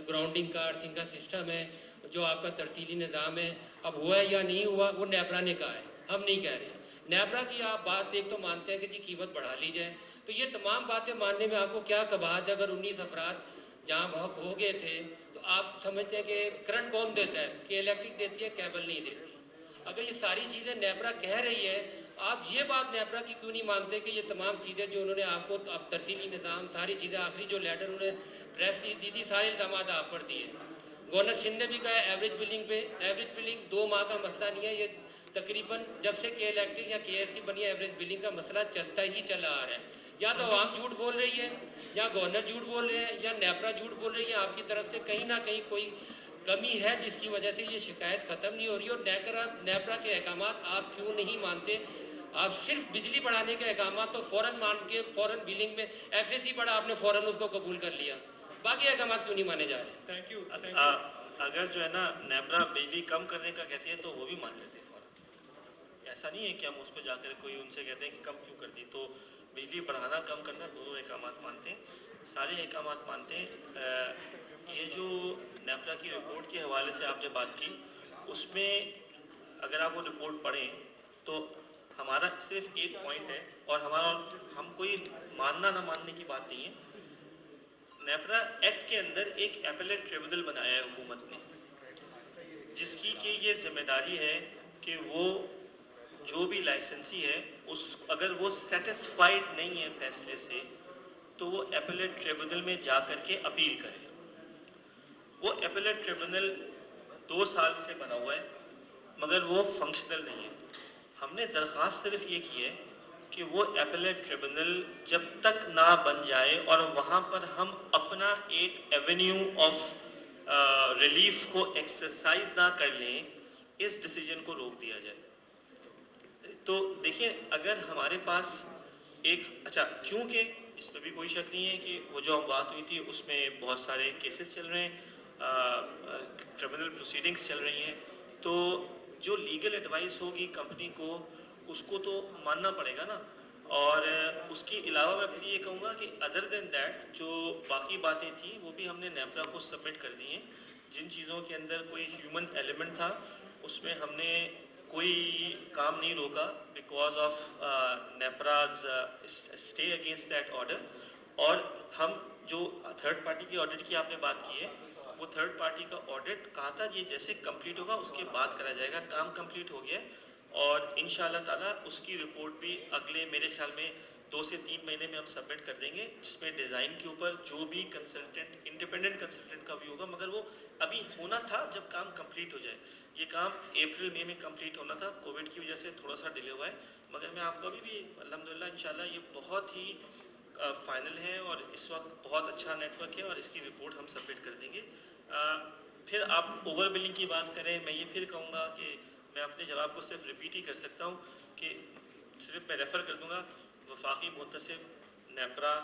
گراؤنڈنگ کا ارتھنگ کا سسٹم ہے, جو آپ کا ترتیلی نظام ہے, اب ہوا ہے یا نہیں ہوا وہ نیپرا نے کہا ہے, ہم نہیں کہہ رہے. نیپرا کی آپ بات ایک تو مانتے ہیں کہ جی قیمت بڑھا لی جائے, تو یہ تمام باتیں ماننے میں آپ کو کیا کباہت ہے؟ اگر 19 افراد جہاں بہت ہو گئے تھے تو آپ سمجھتے ہیں کہ کرنٹ کون دیتا ہے, کہ الیکٹرک دیتی ہے, کیبل نہیں دیتی. اگر یہ ساری چیزیں نیپرا کہہ رہی ہے, آپ یہ بات نیپرا کی کیوں نہیں مانتے کہ یہ تمام چیزیں جو انہوں نے آپ کو ترتیبی نظام ساری چیزیں, آخری جو لیٹر انہوں نے پریس دی تھی, سارے الزامات آپ پر دیے. گورنر سندھ نے بھی کہا ہے ایوریج بلنگ پہ, ایوریج بلنگ 2 ماہ کا مسئلہ نہیں ہے, یہ تقریباً جب سے کے الیکٹرک یا کے ایس سی بنی ہے ایوریج بلنگ کا مسئلہ چلتا ہی چلا آ رہا ہے. یا تو عوام جھوٹ بول رہی ہے, یا گورنر جھوٹ بول رہے ہیں, یا نیپرا جھوٹ بول رہی ہے. آپ کی طرف سے کہیں نہ کہیں کوئی کمی ہے جس کی وجہ سے یہ شکایت ختم نہیں ہو رہی. اور نیپرا کے احکامات آپ کیوں نہیں مانتے؟ آپ صرف بجلی بڑھانے کے احکامات تو فوراً مان کے فوراً بلنگ میں ایف اے سی بڑھا, آپ نے فوراً اس کو قبول کر لیا, باقی احکامات کیوں نہیں مانے جا رہے؟ Thank you. اگر جو ہے نا نیپرا بجلی کم کرنے کا کہتی ہے تو وہ بھی مان لیتے ہیں فوراً. ایسا نہیں ہے کہ ہم اس پہ جا کر کوئی ان سے کہتے ہیں کہ کم کیوں کر دی. تو بجلی بڑھانا کم کرنا دونوں احکامات مانتے ہیں, سارے احکامات مانتے ہیں. یہ جو نیپرا کی رپورٹ کے حوالے سے آپ نے بات کی, اس میں اگر آپ وہ رپورٹ پڑھیں تو ہمارا صرف ایک پوائنٹ ہے, اور ہم کوئی ماننا نہ ماننے کی بات نہیں ہے. نیپرا ایکٹ کے اندر ایک ایپلیٹ ٹریبونل بنایا ہے حکومت نے, جس کی کہ یہ ذمہ داری ہے کہ وہ جو بھی لائسنسی ہے اگر وہ سیٹسفائیڈ نہیں ہے فیصلے سے تو وہ ایپلیٹ ٹریبونل میں جا کر کے اپیل کرے. وہ ایپلیٹ ٹریبونل 2 سال سے بنا ہوا ہے مگر وہ فنکشنل نہیں ہے. ہم نے درخواست صرف یہ کی ہے کہ وہ اپیلیٹ ٹریبونل جب تک نہ بن جائے اور وہاں پر ہم اپنا ایک ایونیو آف ریلیف کو ایکسرسائز نہ کر لیں، اس ڈیسیجن کو روک دیا جائے. تو دیکھیں اگر ہمارے پاس ایک چونکہ اس میں بھی کوئی شک نہیں ہے کہ وہ جو بات ہوئی تھی اس میں بہت سارے کیسز چل رہے ہیں، کرمنل پروسیڈنگز چل رہی ہیں، تو جو لیگل ایڈوائس ہوگی کمپنی کو اس کو تو ماننا پڑے گا نا. اور اس کے علاوہ میں پھر یہ کہوں گا کہ ادر دین دیٹ جو باقی باتیں تھیں وہ بھی ہم نے نیپرا کو سبمٹ کر دی ہیں. جن چیزوں کے اندر کوئی ہیومن ایلیمنٹ تھا اس میں ہم نے کوئی کام نہیں روکا because of NEPRA's stay against that order. اور ہم جو تھرڈ پارٹی کی آڈٹ کی آپ نے بات کی ہے، وہ تھرڈ پارٹی کا آڈٹ کہا تھا یہ جیسے کمپلیٹ ہوگا اس کے بعد کرا جائے گا. کام کمپلیٹ ہو گیا اور انشاءاللہ تعالیٰ اس کی رپورٹ بھی اگلے میرے خیال میں 2 سے 3 مہینے میں ہم سبمٹ کر دیں گے، جس میں ڈیزائن کے اوپر جو بھی کنسلٹنٹ انڈیپینڈنٹ کنسلٹنٹ کا بھی ہوگا. مگر وہ ابھی ہونا تھا جب کام کمپلیٹ ہو جائے. یہ کام اپریل مئی میں کمپلیٹ ہونا تھا، کووڈ کی وجہ سے تھوڑا سا ڈیلے ہوا ہے. مگر میں آپ کو ابھی بھی الحمدللہ انشاءاللہ یہ بہت ہی فائنل ہے اور اس وقت بہت اچھا نیٹ ورک ہے اور اس کی رپورٹ ہم سبمٹ کر دیں گے. پھر آپ اوور بلنگ کی بات کریں، میں یہ پھر کہوں گا کہ میں اپنے جواب کو صرف ریپیٹ ہی کر سکتا ہوں کہ صرف میں ریفر کر دوں گا وفاقی محتسب نیپرا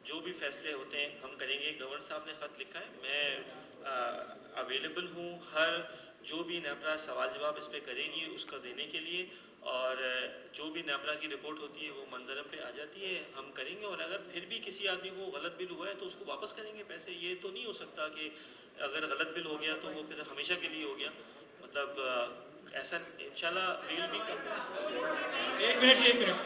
جو بھی فیصلے ہوتے ہیں ہم کریں گے. گورنر صاحب نے خط لکھا ہے، میں اویلیبل ہوں ہر جو بھی نیپرا سوال جواب اس پہ کرے گی اس کا دینے کے لیے. اور جو بھی نیپرا کی رپورٹ ہوتی ہے وہ منظرم پہ آ جاتی ہے، ہم کریں گے. اور اگر پھر بھی کسی آدمی کو غلط بل ہوا ہے تو اس کو واپس کریں گے پیسے. یہ تو نہیں ہو سکتا کہ اگر غلط بل ہو گیا تو وہ پھر ہمیشہ کے لیے ہو گیا. مطلب ایسا انشاءاللہ ریل بھی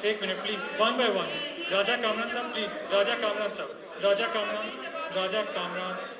ایک minute please, one by one. Raja Kamran sahib please, راجہ کامران صاحب، راجہ کامران.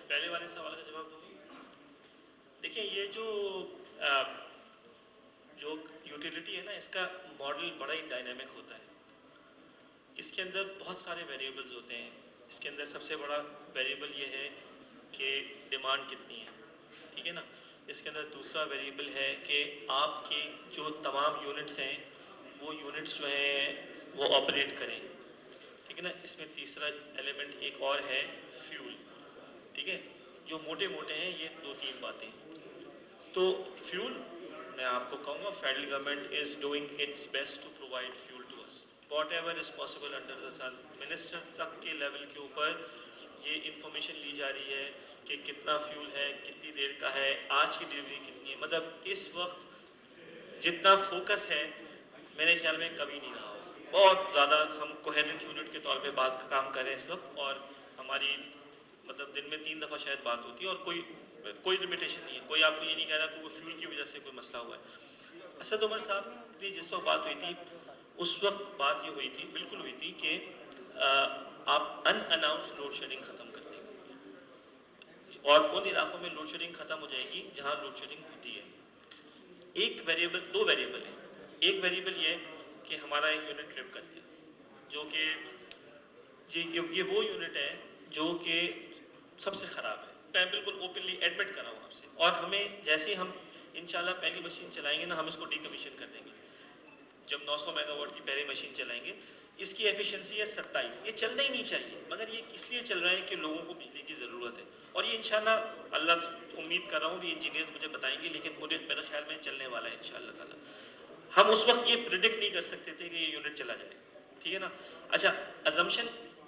پہلے والے سوال کا جواب دوں. دیکھیں یہ جو یوٹیلیٹی ہے نا، اس کا ماڈل بڑا ہی ڈائنامک ہوتا ہے. اس کے اندر بہت سارے ویریبلز ہوتے ہیں. اس کے اندر سب سے بڑا ویریبل یہ ہے کہ ڈیمانڈ کتنی ہے، ٹھیک ہے نا. اس کے اندر دوسرا ویریبل ہے کہ آپ کی جو تمام یونٹس ہیں وہ یونٹس جو ہیں وہ آپریٹ کریں، ٹھیک ہے نا. اس میں تیسرا ایلیمنٹ ایک اور ہے فیول، ٹھیک ہے. جو موٹے ہیں یہ 2-3 باتیں. تو فیول میں آپ کو کہوں گا federal government is doing its best to provide fuel to us whatever is possible under the sun. Minister تک کے لیول کے اوپر یہ انفارمیشن لی جا رہی ہے کہ کتنا فیول ہے، کتنی دیر کا ہے، آج کی ڈلیوری کتنی ہے. مطلب اس وقت جتنا فوکس ہے میرے خیال میں کبھی نہیں رہا. بہت زیادہ ہم کوہیرنٹ یونٹ کے طور پہ کام کر رہے ہیں اس وقت. اور ہماری مطلب دن میں 3 دفعہ شاید بات ہوتی ہے اور کوئی لمیٹیشن نہیں ہے. کوئی آپ کو یہ نہیں کہہ رہا کہ وہ فیول کی وجہ سے کوئی مسئلہ ہوا ہے. اسد عمر صاحب کی جس وقت بات ہوئی تھی اس وقت بات یہ ہوئی تھی، بالکل ہوئی تھی کہ آپ ان اناؤنس لوڈ شیڈنگ ختم کر دیں گے اور ان علاقوں میں لوڈ شیڈنگ ختم ہو جائے گی جہاں لوڈ شیڈنگ ہوتی ہے. دو ویریبل ہیں. ایک ویریبل یہ کہ ہمارا ایک یونٹ ٹرپ کر دیا، جو کہ یہ وہ یونٹ ہے جو کہ سب سے خراب ہے. میں بالکل اوپنلی ایڈمٹ کر رہا ہوں آپ سے. اور ہمیں جیسے ہم انشاءاللہ پہلی مشین چلائیں گے نا، ہم اس کو ڈی کمیشن کر دیں گے. جب 900 میگا واٹ کی پہلی مشین چلائیں گے، اس کی ایفیشنسی ہے 27. یہ چلنا ہی نہیں چاہیے مگر یہ اس لیے چل رہا ہے کہ لوگوں کو بجلی کی ضرورت ہے. اور یہ انشاءاللہ اللہ امید کر رہا ہوں بھی انجینئرز مجھے بتائیں گے، لیکن میرے خیال میں چلنے والا ہے انشاءاللہ تعالی. ہم اس وقت یہ پریڈکٹ نہیں کر سکتے تھے کہ یہ یونٹ چلا جائے، ٹھیک ہے نا. اچھا ازمپشن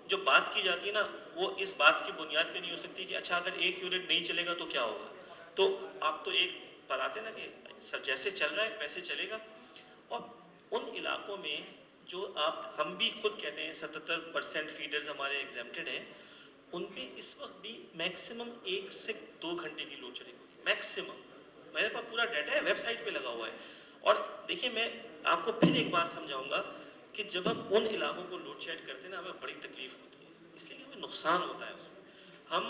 جو بات کی جاتی ہے نا وہ اس بات کی بنیاد پہ نہیں ہو سکتی کہ اچھا اگر ایک یونٹ نہیں چلے گا تو کیا ہوگا. تو آپ تو ایک بتاتے نا کہ سر جیسے چل رہا ہے ویسے چلے گا. اور ان علاقوں میں جو ہم بھی خود کہتے ہیں 77% فیڈرز ہمارے ایگزیمپٹڈ ہیں, ان پہ اس وقت بھی میکسیمم 1 سے 2 گھنٹے کی لوڈ شیڈنگ ہوگی میکسیمم. میرے پاس پورا ڈیٹا ہے, ویب سائٹ پہ لگا ہوا ہے. اور دیکھیں میں آپ کو پھر ایک بات سمجھاؤں گا کہ جب ہم ان علاقوں کو لوڈ شیڈ کرتے ہیں نا, ہمیں بڑی تکلیف ہوتی ہے, اس لیے کہ ہمیں نقصان ہوتا ہے اس میں. ہم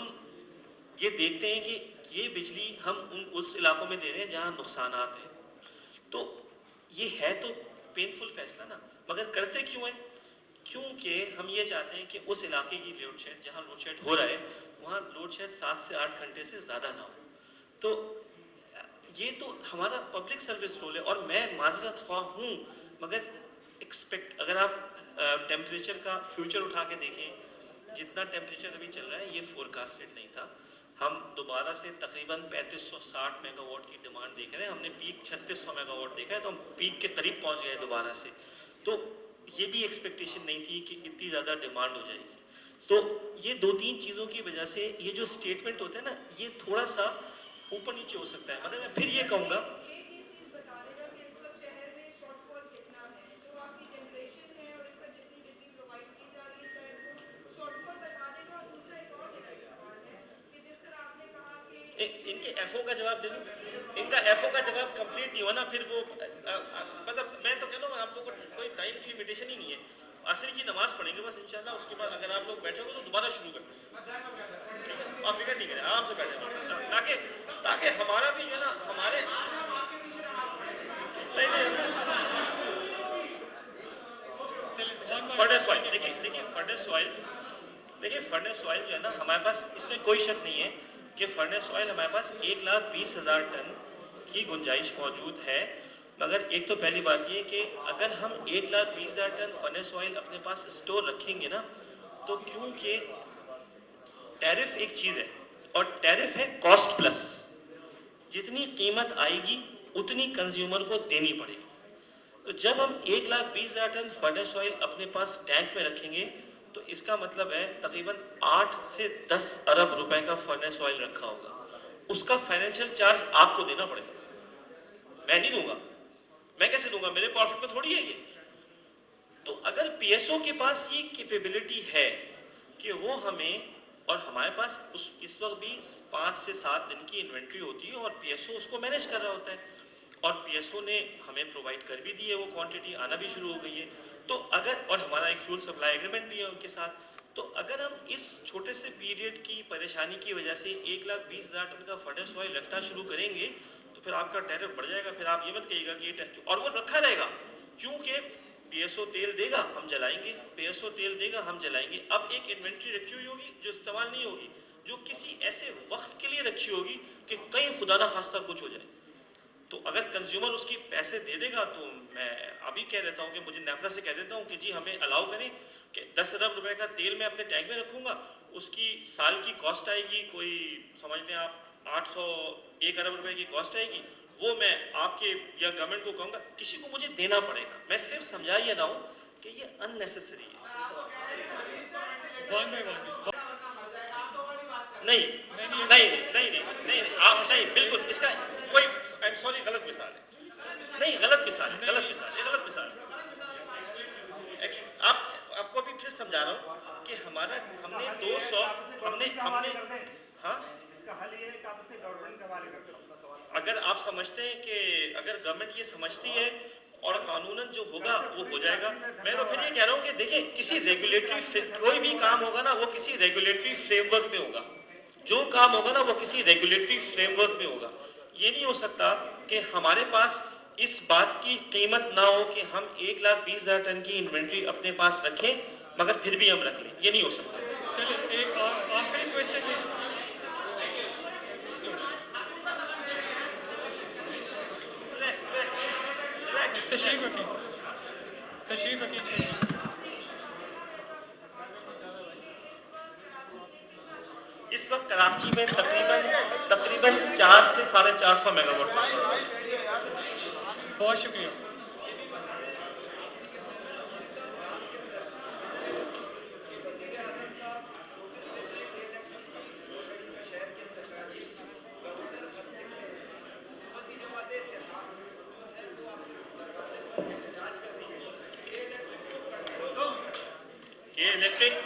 یہ دیکھتے ہیں کہ یہ بجلی ہم اس علاقوں میں دے رہے ہیں جہاں نقصانات ہیں, تو یہ ہے تو پینفل فیصلہ نا, مگر کرتے کیوں ہیں؟ کیونکہ ہم یہ چاہتے ہیں کہ اس علاقے کی لوڈ شیڈ جہاں لوڈ شیڈ ہو رہا ہے وہاں لوڈ شیڈ 7 سے 8 گھنٹے سے زیادہ نہ ہو. تو یہ تو ہمارا پبلک سروس رول ہے, اور میں معذرت خواہ ہوں مگر اگر آپ ٹیمپریچر کا فیوچر اٹھا کے دیکھیں, جتنا ٹیمپریچر ابھی چل رہا ہے یہ فورکاسٹڈ نہیں تھا. ہم دوبارہ سے تقریباً 3560 میگا واٹ کی ڈیمانڈ دیکھ رہے ہیں, ہم نے پیک 3600 میگا واٹ دیکھا ہے, تو ہم پیک کے قریب پہنچ گئے دوبارہ سے. تو یہ بھی ایکسپیکٹیشن نہیں تھی کہ اتنی زیادہ ڈیمانڈ ہو جائے گی. تو یہ 2-3 چیزوں کی وجہ سے یہ جو اسٹیٹمنٹ ہوتا ہے نا, یہ تھوڑا سا اوپر نیچے ہو سکتا ہے. مگر میں پھر یہ کہوں گا ان کے ایف او کا جواب دے دوں, ان کا ایف او کا جواب کمپلیٹ نہیں ہوا نا, پھر وہ مطلب میں تو کہہ لوں آپ لوگوں کو کوئی ٹائم کی لمیٹیشن ہی نہیں ہے. عصر کی نماز پڑھیں گے بس انشاءاللہ, اس کے بعد اگر آپ لوگ بیٹھے ہو تو دوبارہ شروع کریں. آپ فکر نہیں کریں, آرام سے بیٹھے, تاکہ ہمارا بھی جو ہے نا ہمارے فرنس آئل دیکھیے فرنس آئل جو ہے نا ہمارے پاس, اس میں کوئی شک نہیں ہے کہ فرنس آئل ہمارے پاس 1,20,000 ٹن کی گنجائش موجود ہے. مگر ایک تو پہلی بات یہ کہ اگر ہم 1,20,000 ٹن فرنس آئل اپنے پاس اسٹور رکھیں گے نا, تو کیونکہ ٹیرف ایک چیز ہے, اور ٹیرف ہے کاسٹ پلس, جتنی قیمت آئے گی اتنی کنزیومر کو دینی پڑے گی. تو جب ہم 1,20,000 ٹن فرنس آئل اپنے پاس ٹینک میں رکھیں گے تو اس کا مطلب ہے تقریباً 8 سے 10 ارب روپے کا فرنس آئل رکھا ہوگا. اس کا فائنینشیل چارج آپ کو دینا پڑے گا, میں نہیں دوں گا. میں کیسے دوں گا, میرے پروفٹ میں تھوڑی ہے یہ. تو اگر پی ایس او کے پاس یہ کیپیبلٹی ہے کہ وہ ہمیں, اور ہمارے پاس اس وقت بھی 5 سے 7 دن کی انوینٹری ہوتی ہے, اور پی ایس او اس کو مینیج کر رہا ہوتا ہے, اور پی ایس او نے ہمیں پرووائڈ کر بھی دی ہے, وہ کوانٹٹی آنا بھی شروع ہو گئی ہے. تو اگر, اور ہمارا ایک فیول سپلائی ایگریمنٹ بھی ہے ان کے ساتھ, تو اگر ہم اس چھوٹے سے پیریڈ کی پریشانی کی وجہ سے 1,20,000 ٹن کا فرنس آئل رکھنا شروع کریں گے تو پھر آپ کا ٹیرف بڑھ جائے گا. پھر آپ یہ مت کہیے گا کہ یہ, اور وہ رکھا رہے گا کیونکہ پی ایس او تیل دے گا ہم جلائیں گے, پی ایس او تیل دے گا ہم جلائیں گے. اب ایک انوینٹری رکھی ہوئی ہوگی جو استعمال نہیں ہوگی, جو کسی ایسے وقت کے لیے رکھی ہوگی کہ کہیں خدا نہ خواستہ کچھ ہو جائے. تو اگر کنزیومر اس کی پیسے دے دے گا تو میں ابھی کہہ دیتا ہوں کہ مجھے نیپرا سے کہہ دیتا ہوں کہ جی ہمیں الاؤ کریں کہ 10 ارب روپے کا تیل میں اپنے ٹینک میں رکھوں گا, اس کی سال کی کاسٹ آئے گی کوئی سمجھ لیں آپ 1 ارب روپے کی کاسٹ آئے گی, وہ میں آپ کے یا گورنمنٹ کو کہوں گا کسی کو مجھے دینا پڑے گا. میں صرف سمجھا یہ رہا ہوں کہ یہ ان نیسیسری ہے. نہیں آپ نہیں, بالکل اس کا کوئی, آئی ایم سوری, غلط مثال ہے. نہیں, غلط مثال ہے. آپ کو ابھی پھر سمجھا رہا ہوں کہ ہم نے 200 ہم نے ہاں, اس کا حل یہ ہے کہ آپ اسے گورنمنٹ کے حوالے کر دو. اگر آپ سمجھتے ہیں کہ اگر گورنمنٹ یہ سمجھتی ہے اور قانوناً جو ہوگا وہ ہو جائے گا. میں تو پھر یہ کہہ رہا ہوں کہ دیکھیں کسی ریگولیٹری, کوئی بھی کام ہوگا نا وہ کسی ریگولیٹری فریم ورک میں ہوگا. جو کام ہوگا نا وہ کسی ریگولیٹری فریم ورک میں ہوگا. یہ نہیں ہو سکتا کہ ہمارے پاس اس بات کی قیمت نہ ہو کہ ہم 1,20,000 ٹن کی انوینٹری اپنے پاس رکھیں مگر پھر بھی ہم رکھ لیں. یہ نہیں ہو سکتا. چلیے ایک آخری کوشچن ہے. تشریف رکھیں. اس وقت کراچی میں تقریباً 4 سے 450 میگا واٹ. بہت شکریہ.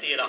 13,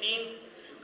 3